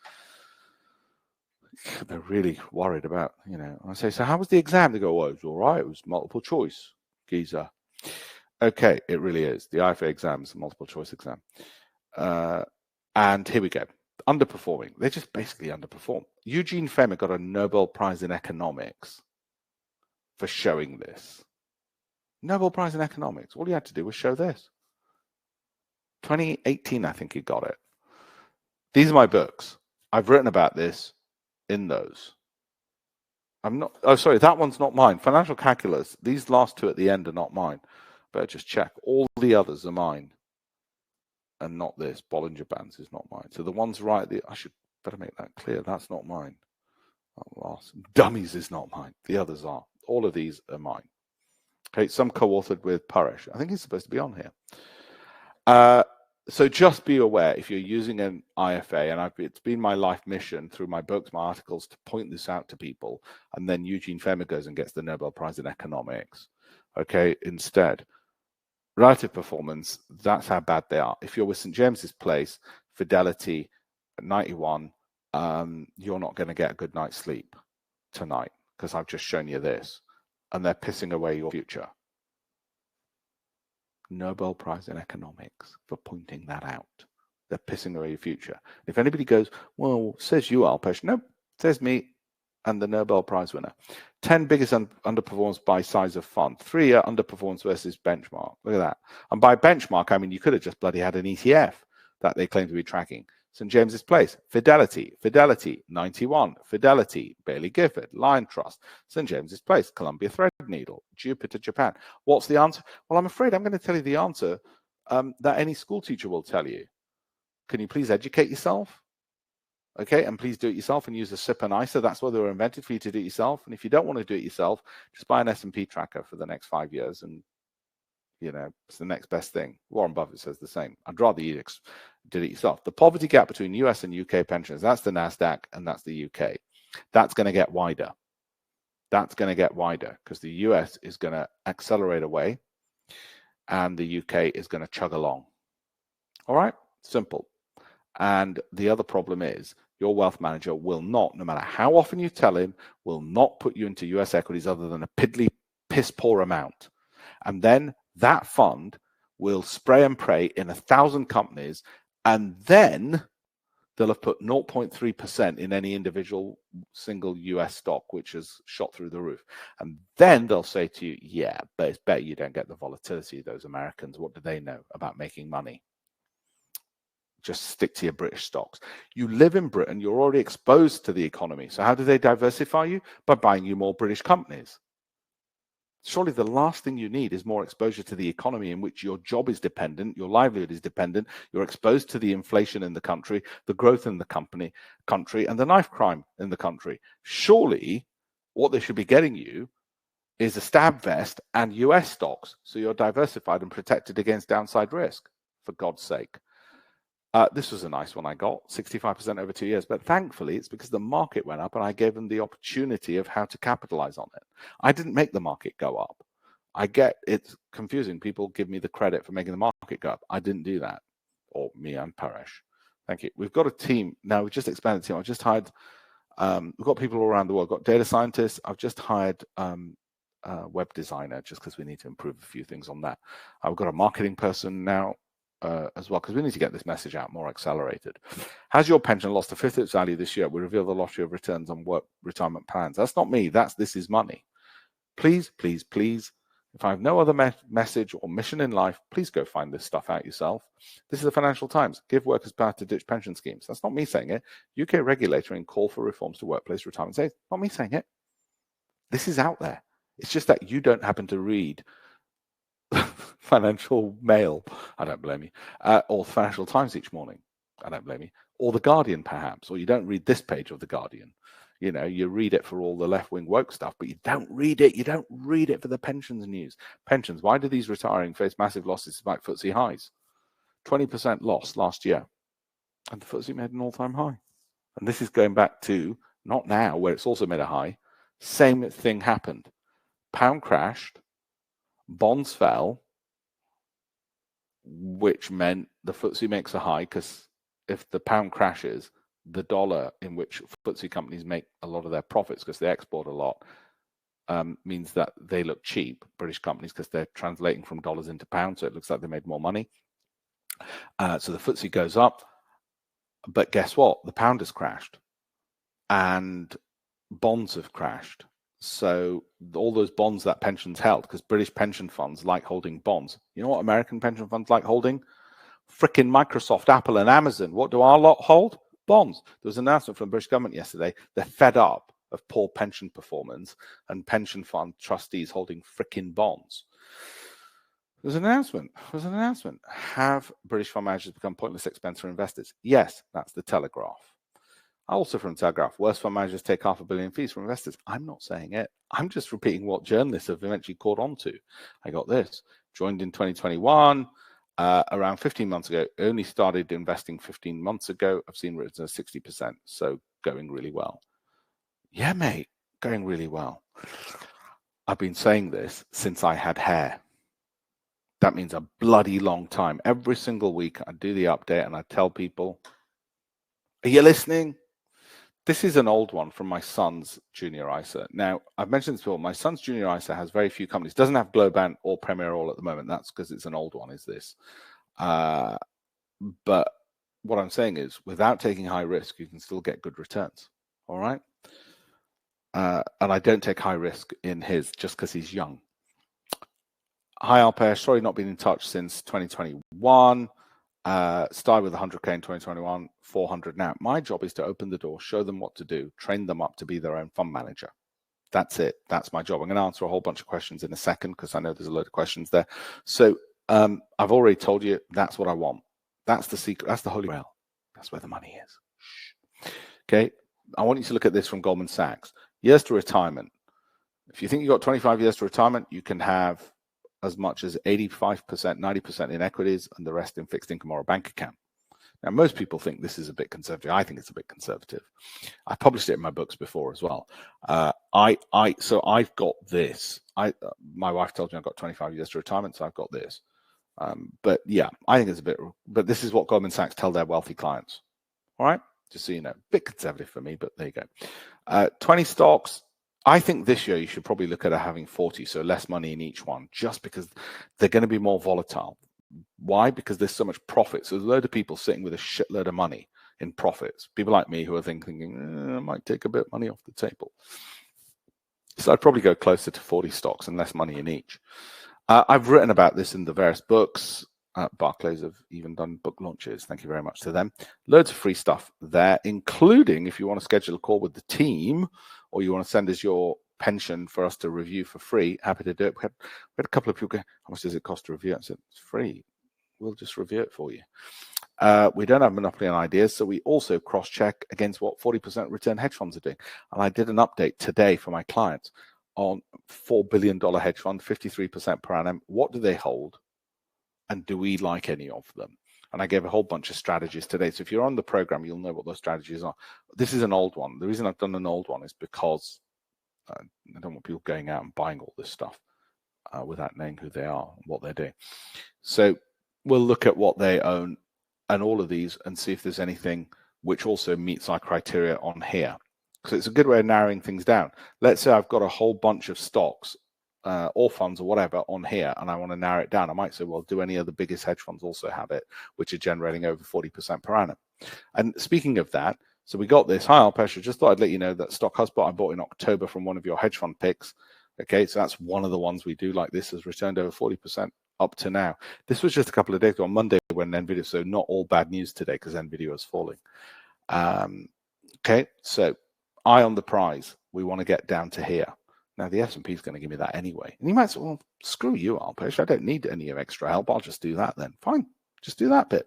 They're really worried about, you know. I say, so how was the exam? They go, oh, it was all right. It was multiple choice, geezer. Okay, it really is. The IFA exam is a multiple choice exam. And here we go. Underperforming. They just basically underperform. Eugene Fama got a Nobel Prize in Economics for showing this. Nobel Prize in Economics. All he had to do was show this. 2018, I think he got it. These are my books. I've written about this in those. I'm not, oh, sorry, that one's not mine. Financial Calculus. These last two at the end are not mine. Better just check. All the others are mine. And not this. Bollinger Bands is not mine. So the ones right, I should better make that clear. That's not mine. Last. Dummies is not mine. The others are. All of these are mine. Okay, some co-authored with Paresh. I think he's supposed to be on here. So just be aware if you're using an IFA, and it's been my life mission through my books, my articles, to point this out to people. And then Eugene Fama goes and gets the Nobel Prize in Economics. Okay, instead. Relative performance, that's how bad they are. If you're with St. James's Place, Fidelity, 91, you're not going to get a good night's sleep tonight because I've just shown you this. And they're pissing away your future. Nobel Prize in Economics for pointing that out. They're pissing away your future. If anybody goes, well, says you, Alpesh. Nope, says me and the Nobel Prize winner. 10 biggest underperformance by size of fund. 3-year underperformance versus benchmark. Look at that. And by benchmark, I mean, you could have just bloody had an ETF that they claim to be tracking. St. James's Place, Fidelity, 91, Fidelity, Bailey Gifford, Lion Trust, St. James's Place, Columbia Threadneedle, Jupiter, Japan. What's the answer? Well, I'm afraid I'm going to tell you the answer that any school teacher will tell you. Can you please educate yourself? Okay, and please do it yourself and use a SIP and ISA. That's why they were invented, for you to do it yourself. And if you don't want to do it yourself, just buy an S&P tracker for the next 5 years, and you know it's the next best thing. Warren Buffett says the same. I'd rather you did it yourself. The poverty gap between US and UK pensions, that's the NASDAQ and that's the UK. That's going to get wider. That's going to get wider because the US is going to accelerate away and the UK is going to chug along. All right, simple. And the other problem is your wealth manager will not, no matter how often you tell him, will not put you into US equities other than a piddly, piss poor amount. And then that fund will spray and pray in 1,000 companies, and then they'll have put 0.3% in any individual single US stock, which has shot through the roof. And then they'll say to you, yeah, but it's better you don't get the volatility. Those Americans, what do they know about making money? Just stick to your British stocks. You live in Britain, you're already exposed to the economy. So how do they diversify you? By buying you more British companies. Surely the last thing you need is more exposure to the economy in which your job is dependent, your livelihood is dependent, you're exposed to the inflation in the country, the growth in the country, and the knife crime in the country. Surely what they should be getting you is a stab vest and US stocks, so you're diversified and protected against downside risk, for God's sake. This was a nice one I got, 65% over 2 years. But thankfully, it's because the market went up and I gave them the opportunity of how to capitalize on it. I didn't make the market go up. I get it's confusing. People give me the credit for making the market go up. I didn't do that. Or me and Paresh. Thank you. We've got a team. Now, we've just expanded the team. I've just hired, we've got people all around the world. We've got data scientists. I've just hired web designer just because we need to improve a few things on that. I've got a marketing person now. As well, because we need to get this message out more accelerated. Has your pension lost a fifth of its value this year? We reveal the lottery of returns on work retirement plans. That's not me. This is money. Please, please, please. If I have no other message or mission in life, please go find this stuff out yourself. This is the Financial Times. Give workers power to ditch pension schemes. That's not me saying it. UK regulator and call for reforms to workplace retirement savings. Not me saying it. This is out there. It's just that you don't happen to read Financial Mail. I don't blame you. Or Financial Times each morning. I don't blame you. Or The Guardian, perhaps. Or you don't read this page of The Guardian. You know, you read it for all the left-wing woke stuff, but you don't read it. You don't read it for the pensions news. Pensions. Why do these retiring face massive losses despite FTSE highs? 20% loss last year. And the FTSE made an all-time high. And this is going back to, not now, where it's also made a high. Same thing happened. Pound crashed. Bonds fell, which meant the FTSE makes a high, because if the pound crashes, the dollar in which FTSE companies make a lot of their profits because they export a lot means that they look cheap, British companies, because they're translating from dollars into pounds, so it looks like they made more money. So the FTSE goes up, but guess what? The pound has crashed and bonds have crashed. So all those bonds that pensions held, because British pension funds like holding bonds. You know what American pension funds like holding? Frickin' Microsoft, Apple, and Amazon. What do our lot hold? Bonds. There was an announcement from the British government yesterday. They're fed up of poor pension performance and pension fund trustees holding frickin' bonds. There's an announcement. Have British fund managers become pointless expense for investors? Yes, that's the Telegraph. Also from Telegraph, worst fund managers take $500 million fees from investors. I'm not saying it. I'm just repeating what journalists have eventually caught on to. I got this. Joined in 2021. Around 15 months ago, only started investing 15 months ago. I've seen returns of 60%, so going really well. Yeah, mate, going really well. I've been saying this since I had hair. That means a bloody long time. Every single week I do the update and I tell people, are you listening? This is an old one from my son's junior ISA. Now, I've mentioned this before. My son's junior ISA has very few companies. Doesn't have Globant or Premier All at the moment. That's because it's an old one, is this. But what I'm saying is, without taking high risk, you can still get good returns. All right? And I don't take high risk in his just because he's young. Hi, Alpesh. Sorry not been in touch since 2021. Started with 100K in 2021, 400 now. My job is to open the door, show them what to do, train them up to be their own fund manager. That's it. That's my job. I'm going to answer a whole bunch of questions in a second because I know there's a load of questions there. So I've already told you that's what I want. That's the secret. That's the holy grail. That's where the money is. Shh. Okay. I want you to look at this from Goldman Sachs. Years to retirement. If you think you've got 25 years to retirement, you can have as much as 85%, 90% in equities and the rest in fixed income or a bank account. Now, most people think this is a bit conservative. I think it's a bit conservative. I published it in my books before as well. So I've got this. My wife told me I've got 25 years to retirement, so I've got this. But yeah, I think it's a bit, but this is what Goldman Sachs tell their wealthy clients. All right, just so you know, a bit conservative for me, but there you go. 20 stocks. I think this year you should probably look at having 40, so less money in each one, just because they're going to be more volatile. Why? Because there's so much profit. So there's a load of people sitting with a shitload of money in profits. People like me who are thinking, I might take a bit of money off the table. So I'd probably go closer to 40 stocks and less money in each. I've written about this in the various books. Barclays have even done book launches. Thank you very much to them. Loads of free stuff there, including if you want to schedule a call with the team or you want to send us your pension for us to review for free, happy to do it. We had a couple of people go, how much does it cost to review it? I said, it's free. We'll just review it for you. We don't have monopoly on ideas, so we also cross-check against what 40% return hedge funds are doing. And I did an update today for my clients on $4 billion hedge fund, 53% per annum. What do they hold? And do we like any of them? And I gave a whole bunch of strategies today. So if you're on the program, you'll know what those strategies are. This is an old one. The reason I've done an old one is because I don't want people going out and buying all this stuff without knowing who they are and what they're doing. So we'll look at what they own and all of these and see if there's anything which also meets our criteria on here. So it's a good way of narrowing things down. Let's say I've got a whole bunch of stocks or funds or whatever on here, and I want to narrow it down. I might say, well, do any of the biggest hedge funds also have it, which are generating over 40% per annum? And speaking of that, so we got this. Hi, Alpesh. Just thought I'd let you know that Stock Hotspot I bought in October from one of your hedge fund picks. Okay, so that's one of the ones we do like this, has returned over 40% up to now. This was just a couple of days ago on Monday when NVIDIA, so not all bad news today because NVIDIA was falling. Okay, so eye on the prize. We want to get down to here. Now, the S&P is going to give me that anyway. And you might say, well, screw you, Alpesh. I don't need any extra help. I'll just do that then. Fine, just do that bit.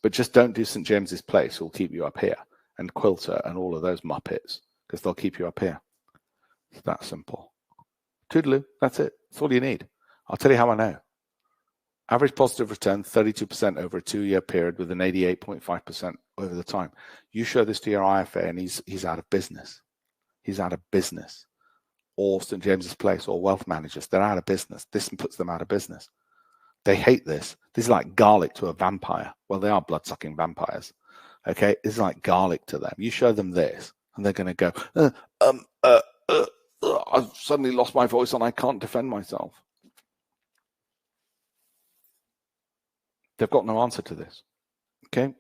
But just don't do St. James's Place. Will keep you up here. And Quilter and all of those muppets, because they'll keep you up here. It's that simple. Toodaloo, that's it. That's all you need. I'll tell you how I know. Average positive return, 32% over a 2-year period with an 88.5% over the time. You show this to your IFA and he's out of business. He's out of business. Or St. James's Place or wealth managers, they're out of business. This puts them out of business. They hate this. This is like garlic to a vampire. Well, they are blood-sucking vampires. Okay, this is like garlic to them. You show them this, and they're going to go, I've suddenly lost my voice and I can't defend myself. They've got no answer to this. Okay.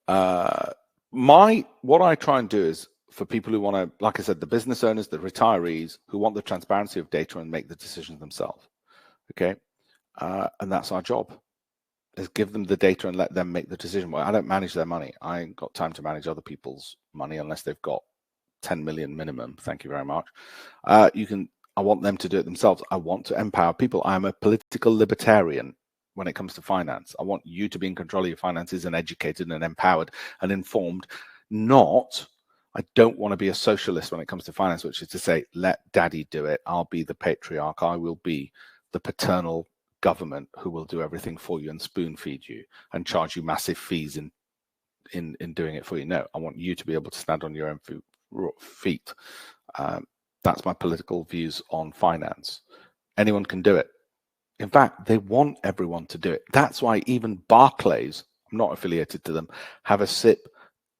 What I try and do is for people who want to, like I said, the business owners, the retirees who want the transparency of data and make the decisions themselves. Okay. And that's our job, is give them the data and let them make the decision. Well, I don't manage their money. I ain't got time to manage other people's money unless they've got 10 million minimum. Thank you very much. I want them to do it themselves. I want to empower people. I'm a political libertarian when it comes to finance. I want you to be in control of your finances and educated and empowered and informed. I don't want to be a socialist when it comes to finance, which is to say, let daddy do it. I'll be the patriarch. I will be the paternal government who will do everything for you and spoon feed you and charge you massive fees in doing it for you. No, I want you to be able to stand on your own feet. That's my political views on finance. Anyone can do it. In fact, they want everyone to do it. That's why even Barclays, I'm not affiliated to them, have a SIP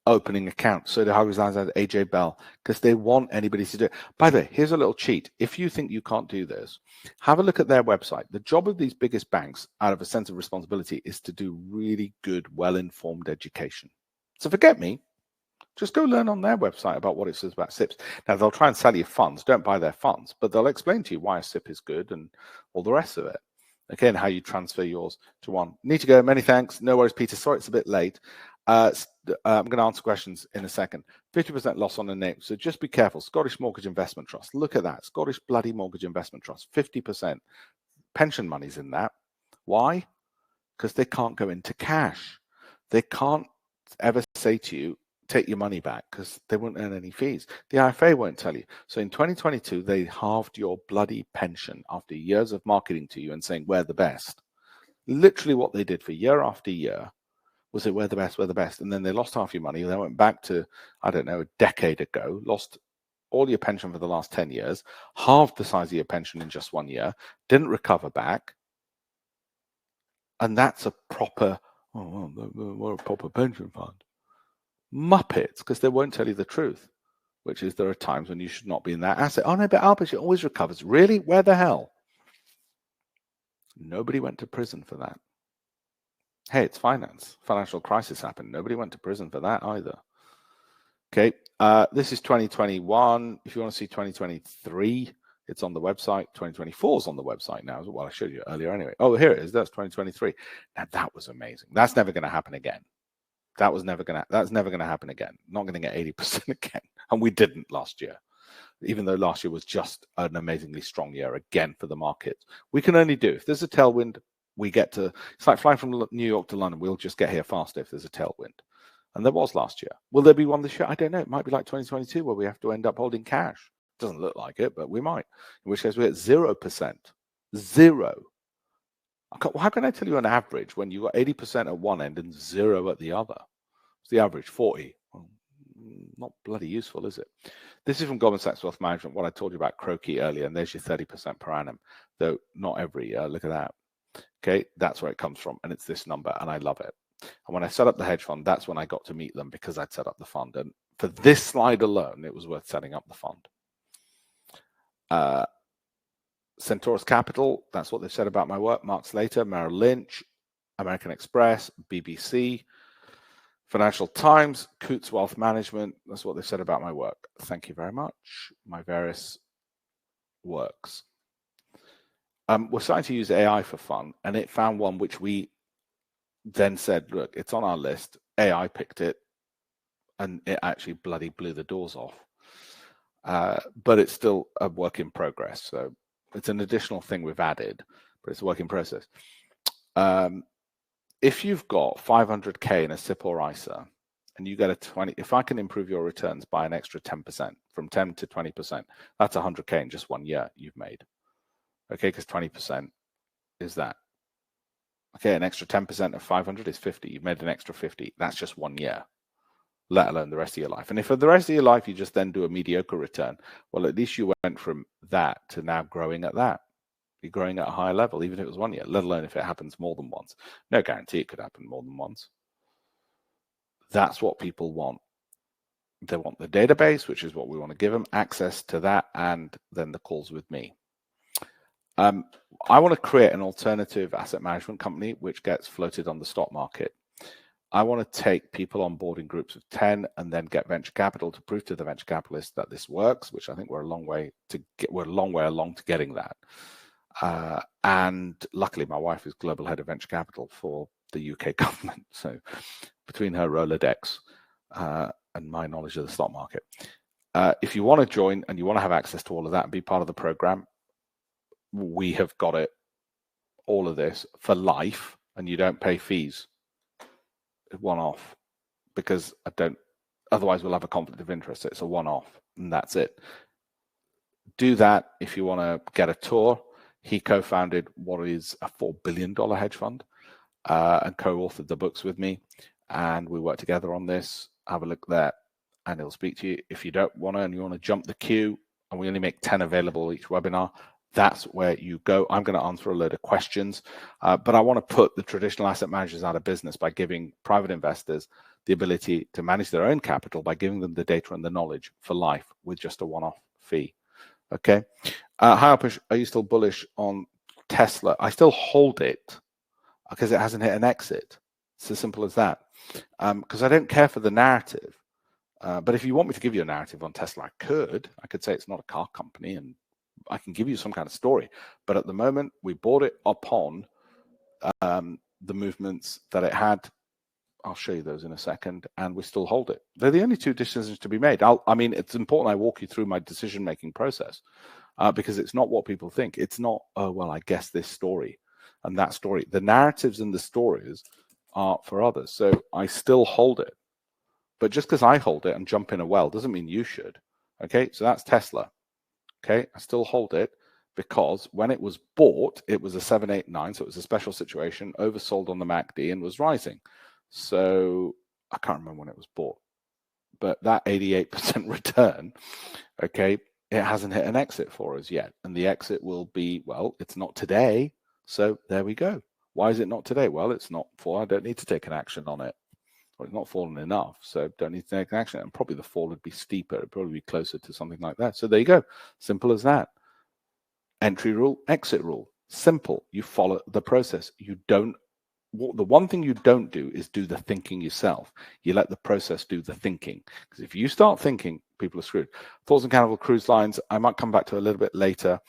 opening account. So do Hargreaves Lansdown, AJ Bell, because they want anybody to do it. By the way, here's a little cheat. If you think you can't do this, have a look at their website. The job of these biggest banks, out of a sense of responsibility, is to do really good, well-informed education. So forget me. Just go learn on their website about what it says about SIPs. Now, they'll try and sell you funds. Don't buy their funds, but they'll explain to you why a SIP is good and all the rest of it. Okay, and how you transfer yours to one. Need to go. Many thanks. No worries, Peter. Sorry, it's a bit late. I'm going to answer questions in a second. 50% loss on a name. So just be careful. Scottish Mortgage Investment Trust. Look at that. Scottish bloody Mortgage Investment Trust. 50%. Pension money's in that. Why? Because they can't go into cash. They can't ever say to you, take your money back, because they won't earn any fees. The IFA won't tell you. So in 2022, they halved your bloody pension after years of marketing to you and saying, we're the best. Literally what they did for year after year was say, we're the best, we're the best. And then they lost half your money. They went back to, I don't know, a decade ago, lost all your pension for the last 10 years, halved the size of your pension in just 1 year, didn't recover back. And that's a proper, we're a proper pension fund. Muppets, because they won't tell you the truth, which is there are times when you should not be in that asset. Oh no, but Alpesh, it always recovers. Really? Where the hell? Nobody went to prison for that. Hey, it's finance. Financial crisis happened. Nobody went to prison for that either. Okay, this is 2021. If you want to see 2023, it's on the website. 2024 is on the website now. Well, I showed you earlier anyway. Oh, here it is. That's 2023. Now that was amazing. That's never going to happen again. That's never going to happen again. Not going to get 80% again. And we didn't last year, even though last year was just an amazingly strong year again for the market. We can only do, if there's a tailwind, we get to, it's like flying from New York to London. We'll just get here faster if there's a tailwind. And there was last year. Will there be one this year? I don't know. It might be like 2022 where we have to end up holding cash. Doesn't look like it, but we might. In which case we're at 0%. Zero. How can I tell you an average when you've got 80% at one end and 0 at the other? It's the average, 40. Well, not bloody useful, is it? This is from Goldman Sachs Wealth Management, what I told you about Croaky earlier, and there's your 30% per annum, though not every year. Look at that. Okay, that's where it comes from, and it's this number, and I love it. And when I set up the hedge fund, that's when I got to meet them because I'd set up the fund. And for this slide alone, it was worth setting up the fund. Centaurus Capital, that's what they've said about my work. Mark Slater, Merrill Lynch, American Express, BBC, Financial Times, Coutts Wealth Management, that's what they've said about my work. Thank you very much. My various works. We're starting to use AI for fun, and it found one which we then said, look, it's on our list. AI picked it, and it actually bloody blew the doors off. but it's still a work in progress. So it's an additional thing we've added, but it's a work in process. If you've got 500K in a SIP or ISA, and you get a 20, if I can improve your returns by an extra 10%, from 10 to 20%, that's 100K in just 1 year you've made. Okay, because 20% is that. Okay, an extra 10% of 500 is 50. You've made an extra 50. That's just 1 year, let alone the rest of your life. And if for the rest of your life you just then do a mediocre return, well, at least you went from that to now growing at that. You're growing at a higher level, even if it was 1 year, let alone if it happens more than once. No guarantee it could happen more than once. That's what people want. They want the database, which is what we want to give them, access to that, and then the calls with me. I want to create an alternative asset management company which gets floated on the stock market. I want to take people on board in groups of 10 and then get venture capital to prove to the venture capitalists that this works, which I think we're a long way along to getting that. And luckily, my wife is global head of venture capital for the UK government. So between her Rolodex and my knowledge of the stock market, if you want to join and you want to have access to all of that and be part of the program, we have got it, all of this for life, and you don't pay fees. One-off, because otherwise we'll have a conflict of interest. It's a one-off and that's it. Do that if you want to get a tour. He co-founded what is a $4 billion hedge fund and co-authored the books with me, and we work together on this. Have a look there and he'll speak to you. If you don't want to and you want to jump the queue, and we only make 10 available each webinar, that's where you go. I'm going to answer a load of questions, but I want to put the traditional asset managers out of business by giving private investors the ability to manage their own capital by giving them the data and the knowledge for life with just a one-off fee. Okay. Hi, Alpish, are you still bullish on Tesla? I still hold it because it hasn't hit an exit. It's as simple as that. Because I don't care for the narrative. But if you want me to give you a narrative on Tesla, I could say it's not a car company, and I can give you some kind of story. But at the moment, we bought it upon the movements that it had. I'll show you those in a second, and we still hold it. They're the only two decisions to be made. I mean, it's important I walk you through my decision-making process because it's not what people think. It's not, oh, well, I guess this story and that story. The narratives and the stories are for others. So I still hold it. But just because I hold it and jump in a well doesn't mean you should. Okay, so that's Tesla. Okay, I still hold it because when it was bought, it was a 789, so it was a special situation, oversold on the MACD and was rising. So I can't remember when it was bought, but that 88% return, okay, it hasn't hit an exit for us yet. And the exit will be, well, it's not today. So there we go. Why is it not today? Well, it's not for, I don't need to take an action on it. Well, it's not fallen enough, so don't need to take an action. And probably the fall would be steeper. It'd probably be closer to something like that. So there you go. Simple as that. Entry rule, exit rule. Simple. You follow the process. You don't. The one thing you don't do is do the thinking yourself. You let the process do the thinking. Because if you start thinking, people are screwed. Thoughts on Carnival Cruise Lines, I might come back to a little bit later.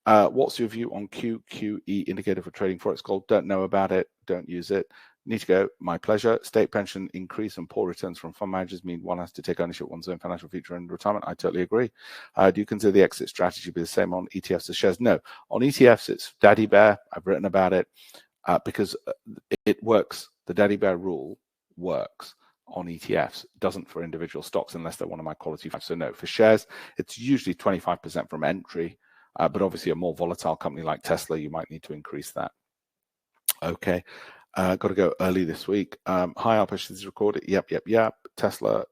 What's your view on QQE indicator for trading Forex gold? Don't know about it. Don't use it. Need to go. My pleasure. State pension increase and poor returns from fund managers mean one has to take ownership of one's own financial future in retirement. I totally agree. Do you consider the exit strategy be the same on ETFs as shares? No. On ETFs, it's Daddy Bear. I've written about it because it works. The Daddy Bear rule works on ETFs. It doesn't for individual stocks unless they're one of my quality five. So no. For shares, it's usually 25% from entry. But obviously a more volatile company like Tesla, you might need to increase that. Okay. Got to go early this week. Hi, Alpish, this is recorded. Yep. Tesla,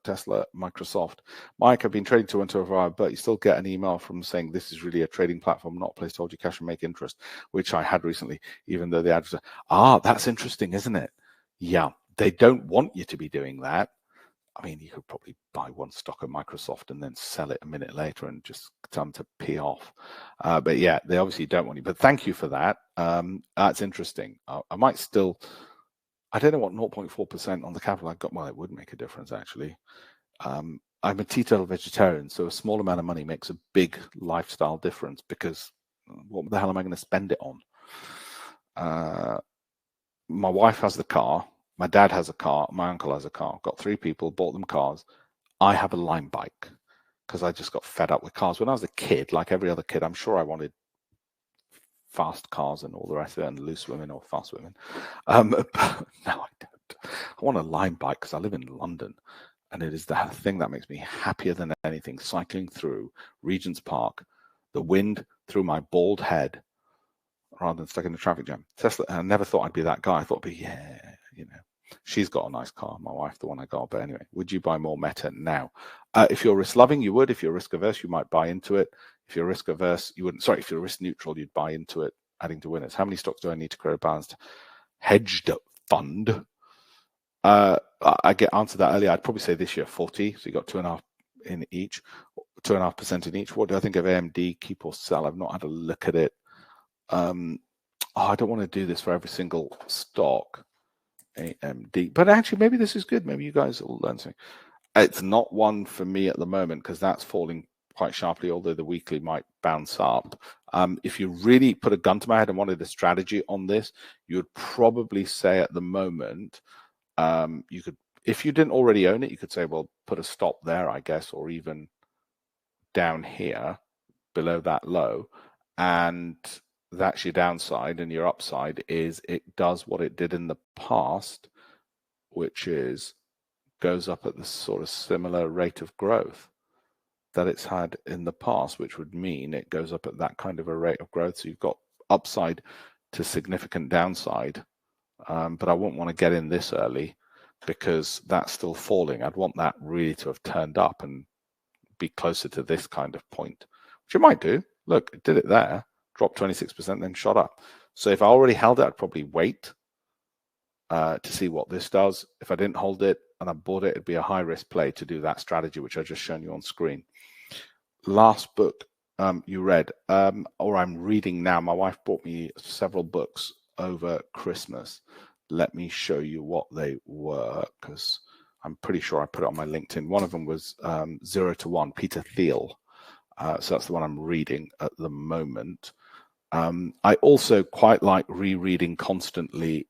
Microsoft. Mike, I've been trading to 125, but you still get an email from saying this is really a trading platform, not a place to hold your cash and make interest, which I had recently, even though the advertiser. That's interesting, isn't it? Yeah, they don't want you to be doing that. I mean, you could probably buy one stock of Microsoft and then sell it a minute later and just tell them to pee off. But yeah, they obviously don't want you. But thank you for that. That's interesting. I might still, I don't know what 0.4% on the capital I got. Well, it would make a difference, actually. I'm a teetotal vegetarian, so a small amount of money makes a big lifestyle difference because what the hell am I going to spend it on? My wife has the car. My dad has a car. My uncle has a car. Got 3 people, bought them cars. I have a Lime bike. because I just got fed up with cars. When I was a kid, like every other kid, I'm sure I wanted fast cars and all the rest of it, and loose women or fast women. But no, I don't. I want a Lime bike because I live in London, and it is the thing that makes me happier than anything. Cycling through Regent's Park, the wind through my bald head, rather than stuck in the traffic jam. Tesla. I never thought I'd be that guy. I thought, she's got a nice car, my wife, the one I got. But anyway, would you buy more Meta now? If you're risk loving, you would. If you're risk averse, you might buy into it. If you're risk averse, you wouldn't. Sorry, if you're risk neutral, you'd buy into it, adding to winners. How many stocks do I need to create a balanced hedged fund? I get answered that earlier. I'd probably say this year 40. So you got 2.5 in each, 2.5% in each. What do I think of AMD? Keep or sell? I've not had a look at it. I don't want to do this for every single stock. AMD, but actually maybe this is good. Maybe you guys will learn something. It's not one for me at the moment because that's falling quite sharply, although the weekly might bounce up. If you really put a gun to my head and wanted a strategy on this, you would probably say at the moment, you could, if you didn't already own it, you could say, well, put a stop there, I guess, or even down here below that low. And that's your downside, and your upside is it does what it did in the past, which is goes up at the sort of similar rate of growth that it's had in the past, which would mean it goes up at that kind of a rate of growth. So you've got upside to significant downside, but I wouldn't want to get in this early because that's still falling. I'd want that really to have turned up and be closer to this kind of point, which it might do. Look, it did it there. Dropped 26%, then shot up. So if I already held it, I'd probably wait to see what this does. If I didn't hold it and I bought it, it'd be a high-risk play to do that strategy, which I've just shown you on screen. Last book you read, or I'm reading now. My wife bought me several books over Christmas. Let me show you what they were, because I'm pretty sure I put it on my LinkedIn. One of them was 0 to 1, Peter Thiel. So that's the one I'm reading at the moment. I also quite like rereading constantly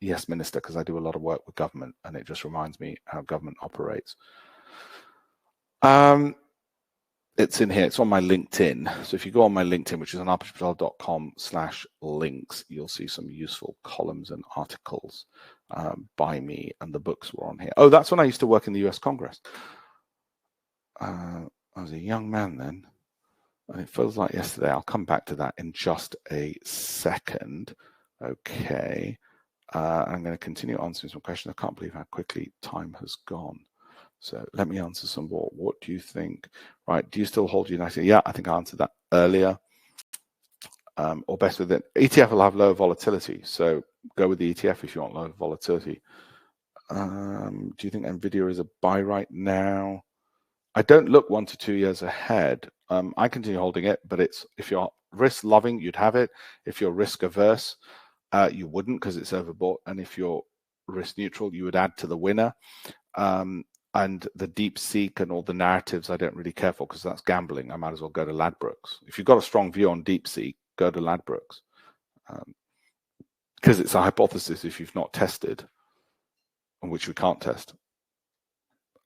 Yes, Minister, because I do a lot of work with government and it just reminds me how government operates. It's in here. It's on my LinkedIn. So if you go on my LinkedIn, which is on alperspatel.com/links, you'll see some useful columns and articles by me, and the books were on here. Oh, that's when I used to work in the US Congress. I was a young man then, and it feels like yesterday. I'll come back to that in just a second. Okay. I'm going to continue answering some questions. I can't believe how quickly time has gone. So let me answer some more. What do you think? Right. Do you still hold United? Yeah, I think I answered that earlier. Or best with it. ETF will have lower volatility. So go with the ETF if you want lower volatility. Do you think NVIDIA is a buy right now? I don't look 1 to 2 years ahead. I continue holding it, but it's if you're risk loving, you'd have it. If you're risk averse, you wouldn't because it's overbought. And if you're risk neutral, you would add to the winner. And the DeepSeek and all the narratives, I don't really care for because that's gambling. I might as well go to Ladbrokes. If you've got a strong view on DeepSeek, go to Ladbrokes because it's a hypothesis if you've not tested, on which we can't test.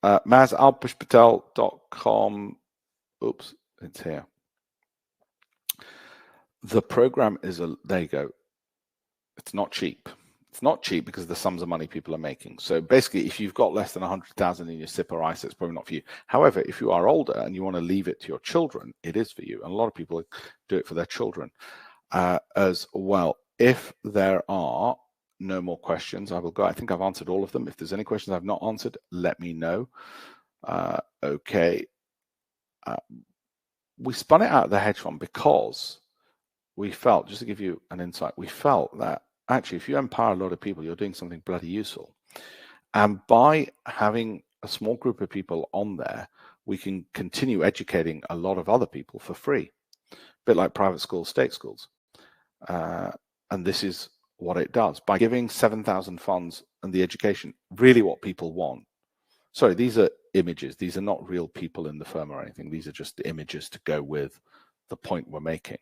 Maz, alperspatel.com. Oops, it's here. The program is there you go. It's not cheap. It's not cheap because of the sums of money people are making. So basically, if you've got less than 100,000 in your SIP or ISA, it's probably not for you. However, if you are older and you want to leave it to your children, it is for you. And a lot of people do it for their children as well. If there are no more questions, I will go. I think I've answered all of them. If there's any questions I've not answered, let me know. Okay. We spun it out of the hedge fund because we felt, just to give you an insight, we felt that actually, if you empower a lot of people, you're doing something bloody useful. And by having a small group of people on there, we can continue educating a lot of other people for free, a bit like private schools, state schools. And this is what it does. By giving 7,000 funds and the education, really what people want. Sorry, these are images. These are not real people in the firm or anything. These are just the images to go with the point we're making.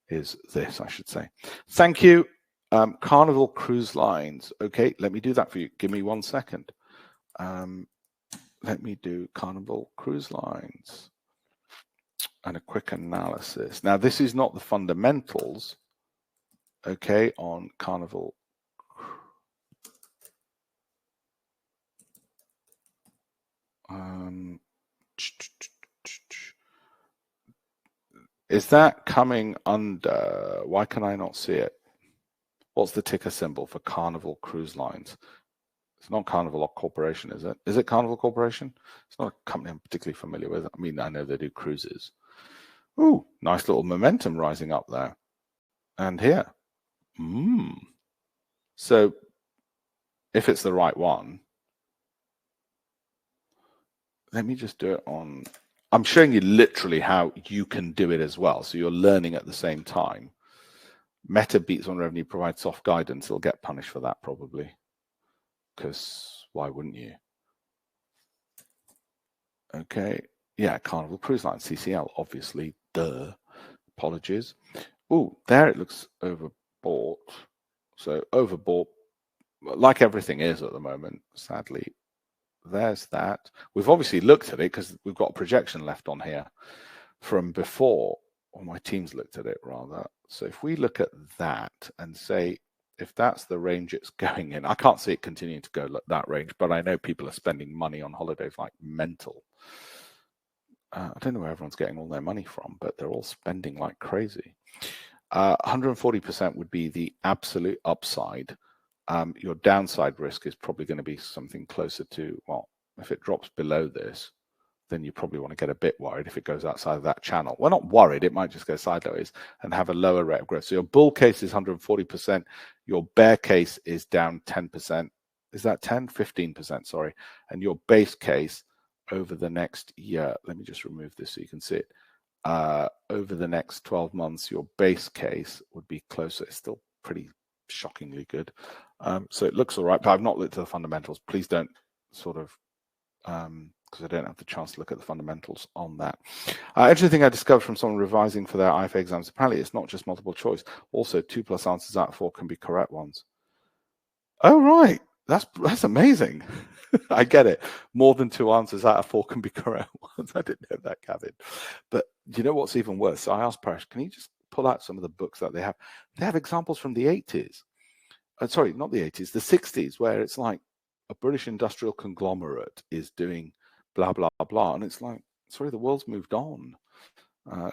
Is this, I should say. Thank you. Carnival Cruise Lines. Okay, let me do that for you. Give me 1 second. let me do Carnival Cruise Lines and a quick analysis. Now, this is not the fundamentals, okay, on Carnival. Is that coming under? Why can I not see it? What's the ticker symbol for Carnival Cruise Lines? It's not Carnival Corporation, is it? Is it Carnival Corporation? It's not a company I'm particularly familiar with. I mean, I know they do cruises. Ooh, nice little momentum rising up there. And here. So if it's the right one, let me just do it on. I'm showing you literally how you can do it as well. So you're learning at the same time. Meta beats on revenue, provides soft guidance. It'll get punished for that probably. Because why wouldn't you? Okay. Yeah, Carnival Cruise Line, CCL, obviously. Duh. Apologies. Oh, there it looks overbought. So overbought, like everything is at the moment, sadly. There's that. We've obviously looked at it because we've got a projection left on here from before, or my team's looked at it rather. So if we look at that and say, if that's the range it's going in, I can't see it continuing to go that range, but I know people are spending money on holidays like mental. I don't know where everyone's getting all their money from, but they're all spending like crazy. 140% would be the absolute upside. Your downside risk is probably going to be something closer to, well, if it drops below this, then you probably want to get a bit worried if it goes outside of that channel. We're not worried. It might just go sideways and have a lower rate of growth. So your bull case is 140%. Your bear case is down 10%. Is that 10? 15%, sorry. And your base case over the next year, let me just remove this so you can see it. Over the next 12 months, your base case would be closer. It's still pretty shockingly good. So it looks all right, but I've not looked at the fundamentals. Please don't sort of, because I don't have the chance to look at the fundamentals on that. Interesting thing I discovered from someone revising for their IFA exams, apparently it's not just multiple choice. Also, 2+ answers out of 4 can be correct ones. Oh, right. That's amazing. I get it. More than 2 answers out of 4 can be correct ones. I didn't know that, Gavin. But you know what's even worse? So I asked Paresh, can you just pull out some of the books that they have? They have examples from the 80s. Sorry, not the 80s, the 60s, where it's like a British industrial conglomerate is doing blah, blah, blah. And it's like, sorry, the world's moved on.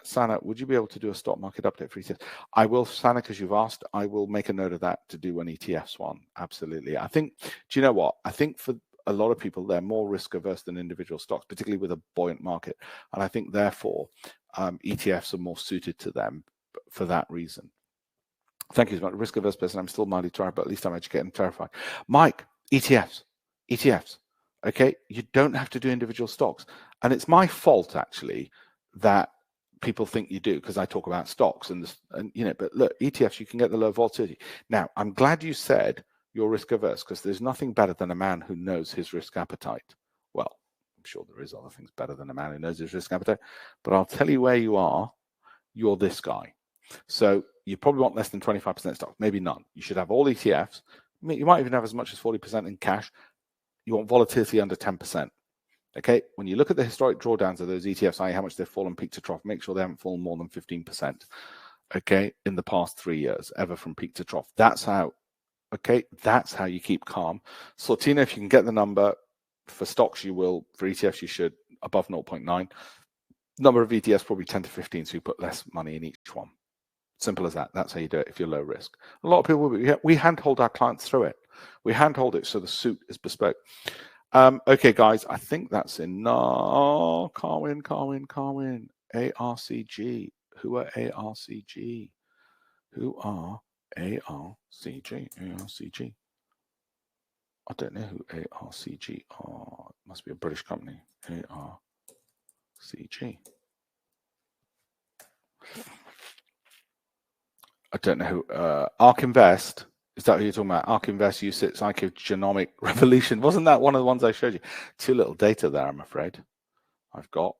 Sana, would you be able to do a stock market update for ETFs? I will, Sana, because you've asked, I will make a note of that to do an ETFs one. Absolutely. I think, do you know what? I think for a lot of people, they're more risk averse than individual stocks, particularly with a buoyant market. And I think, therefore, ETFs are more suited to them for that reason. Thank you so much. Risk averse person, I'm still mildly tired, but at least I'm educated and terrified. Mike, ETFs. Okay, you don't have to do individual stocks. And it's my fault, actually, that people think you do, because I talk about stocks and you know, but look, ETFs, you can get the low volatility. Now, I'm glad you said you're risk averse, because there's nothing better than a man who knows his risk appetite. Well, I'm sure there is other things better than a man who knows his risk appetite, but I'll tell you where you are. You're this guy. So you probably want less than 25% stock, maybe none. You should have all ETFs. You might even have as much as 40% in cash. You want volatility under 10%. Okay, when you look at the historic drawdowns of those ETFs, i.e. how much they've fallen peak to trough, make sure they haven't fallen more than 15%, okay, in the past 3 years, ever from peak to trough. That's how, okay, that's how you keep calm. Sortina, if you can get the number, for stocks you will, for ETFs you should, above 0.9. Number of ETFs probably 10 to 15, so you put less money in each one. Simple as that. That's how you do it if you're low risk. A lot of people, we handhold our clients through it. We handhold it so the suit is bespoke. Okay, guys, I think that's enough. Carwin. ARCG. Who are ARCG? Who are ARCG? ARCG. I don't know who ARCG are. It must be a British company. ARCG. I don't know who. ARK Invest. Is that what you're talking about? ARK Invest, UCITS, IQ Genomic Revolution. Wasn't that one of the ones I showed you? Too little data there, I'm afraid. I've got.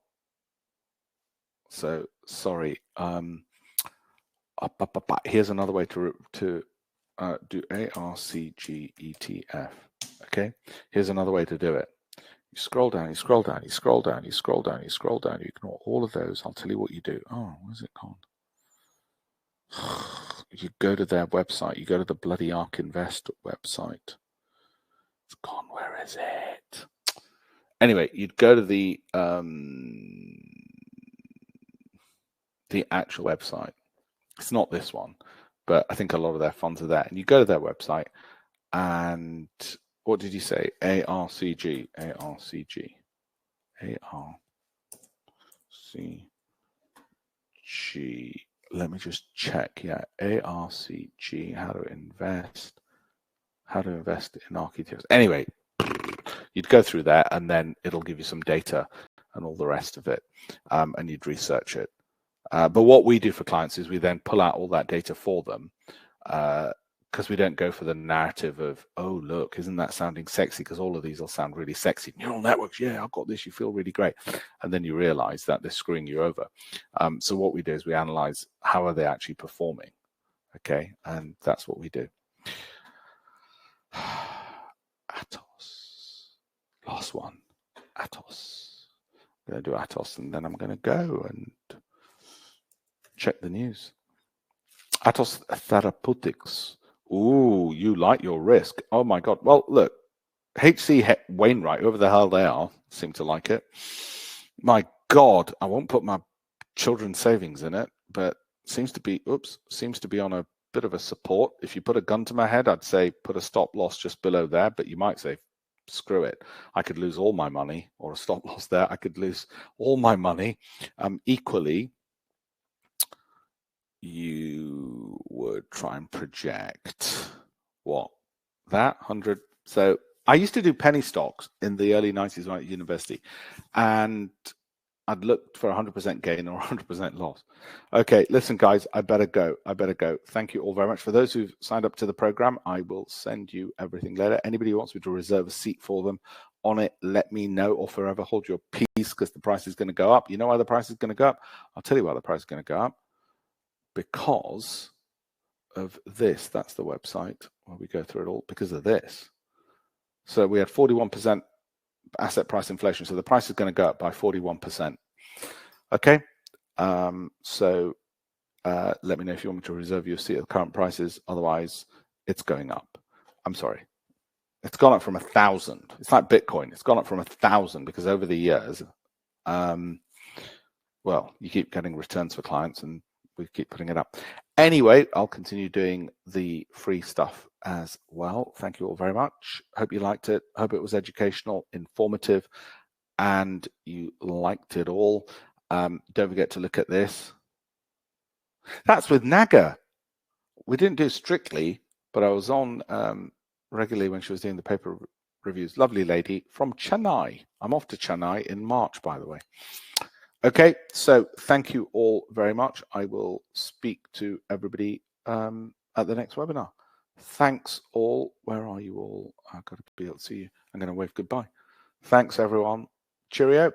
So sorry. Here's another way to do ARCG ETF. Okay. Here's another way to do it. You scroll down, you scroll down, you scroll down, you scroll down, you scroll down, you ignore all of those. I'll tell you what you do. Oh, where's it gone? You go to their website, you go to the bloody ARK Invest website. It's gone, where is it? Anyway, you'd go to the actual website. It's not this one, but I think a lot of their funds are there. And you go to their website, and what did you say? ARCG. Let me just check. Yeah, ARCG. How to invest in ARK ETFs. Anyway, you'd go through there, and then it'll give you some data and all the rest of it, and you'd research it. But what we do for clients is we then pull out all that data for them, because we don't go for the narrative of, oh, look, isn't that sounding sexy? Because all of these will sound really sexy. Neural networks, yeah, I've got this, you feel really great. And then you realize that they're screwing you over. So what we do is we analyze how are they actually performing, okay? And that's what we do. Atos. Last one. Atos. I'm going to do Atos, and then I'm going to go and check the news. Atos Therapeutics. Ooh, you like your risk. Oh my God. Well, look, H.C. Wainwright, whoever the hell they are, seem to like it. My God, I won't put my children's savings in it, but seems to be on a bit of a support. If you put a gun to my head, I'd say put a stop loss just below there, but you might say, screw it. I could lose all my money, or a stop loss there. I could lose all my money. Equally, you would try and project what? That 100. So I used to do penny stocks in the early 90s when I was at university, and I'd looked for 100% gain or 100% loss. Okay, listen, guys, I better go. Thank you all very much. For those who've signed up to the program, I will send you everything later. Anybody who wants me to reserve a seat for them on it, let me know, or forever hold your peace, because the price is going to go up. You know why the price is going to go up? I'll tell you why the price is going to go up. Because of this. That's the website where we go through it all, because of this. So we had 41% asset price inflation. So the price is going to go up by 41%. Okay. So let me know if you want me to reserve your seat at the current prices. Otherwise, it's going up. I'm sorry. It's gone up from 1,000. It's like Bitcoin. It's gone up from 1,000 because over the years, well, you keep getting returns for clients and we keep putting it up. Anyway, I'll continue doing the free stuff as well. Thank you all very much. Hope you liked it. Hope it was educational, informative, and you liked it all. Don't forget to look at this. That's with Naga. We didn't do Strictly, but I was on regularly when she was doing the paper reviews. Lovely lady from Chennai. I'm off to Chennai in March, by the way. Okay, so thank you all very much. I will speak to everybody at the next webinar. Thanks all. Where are you all? I've got to be able to see you. I'm going to wave goodbye. Thanks, everyone. Cheerio.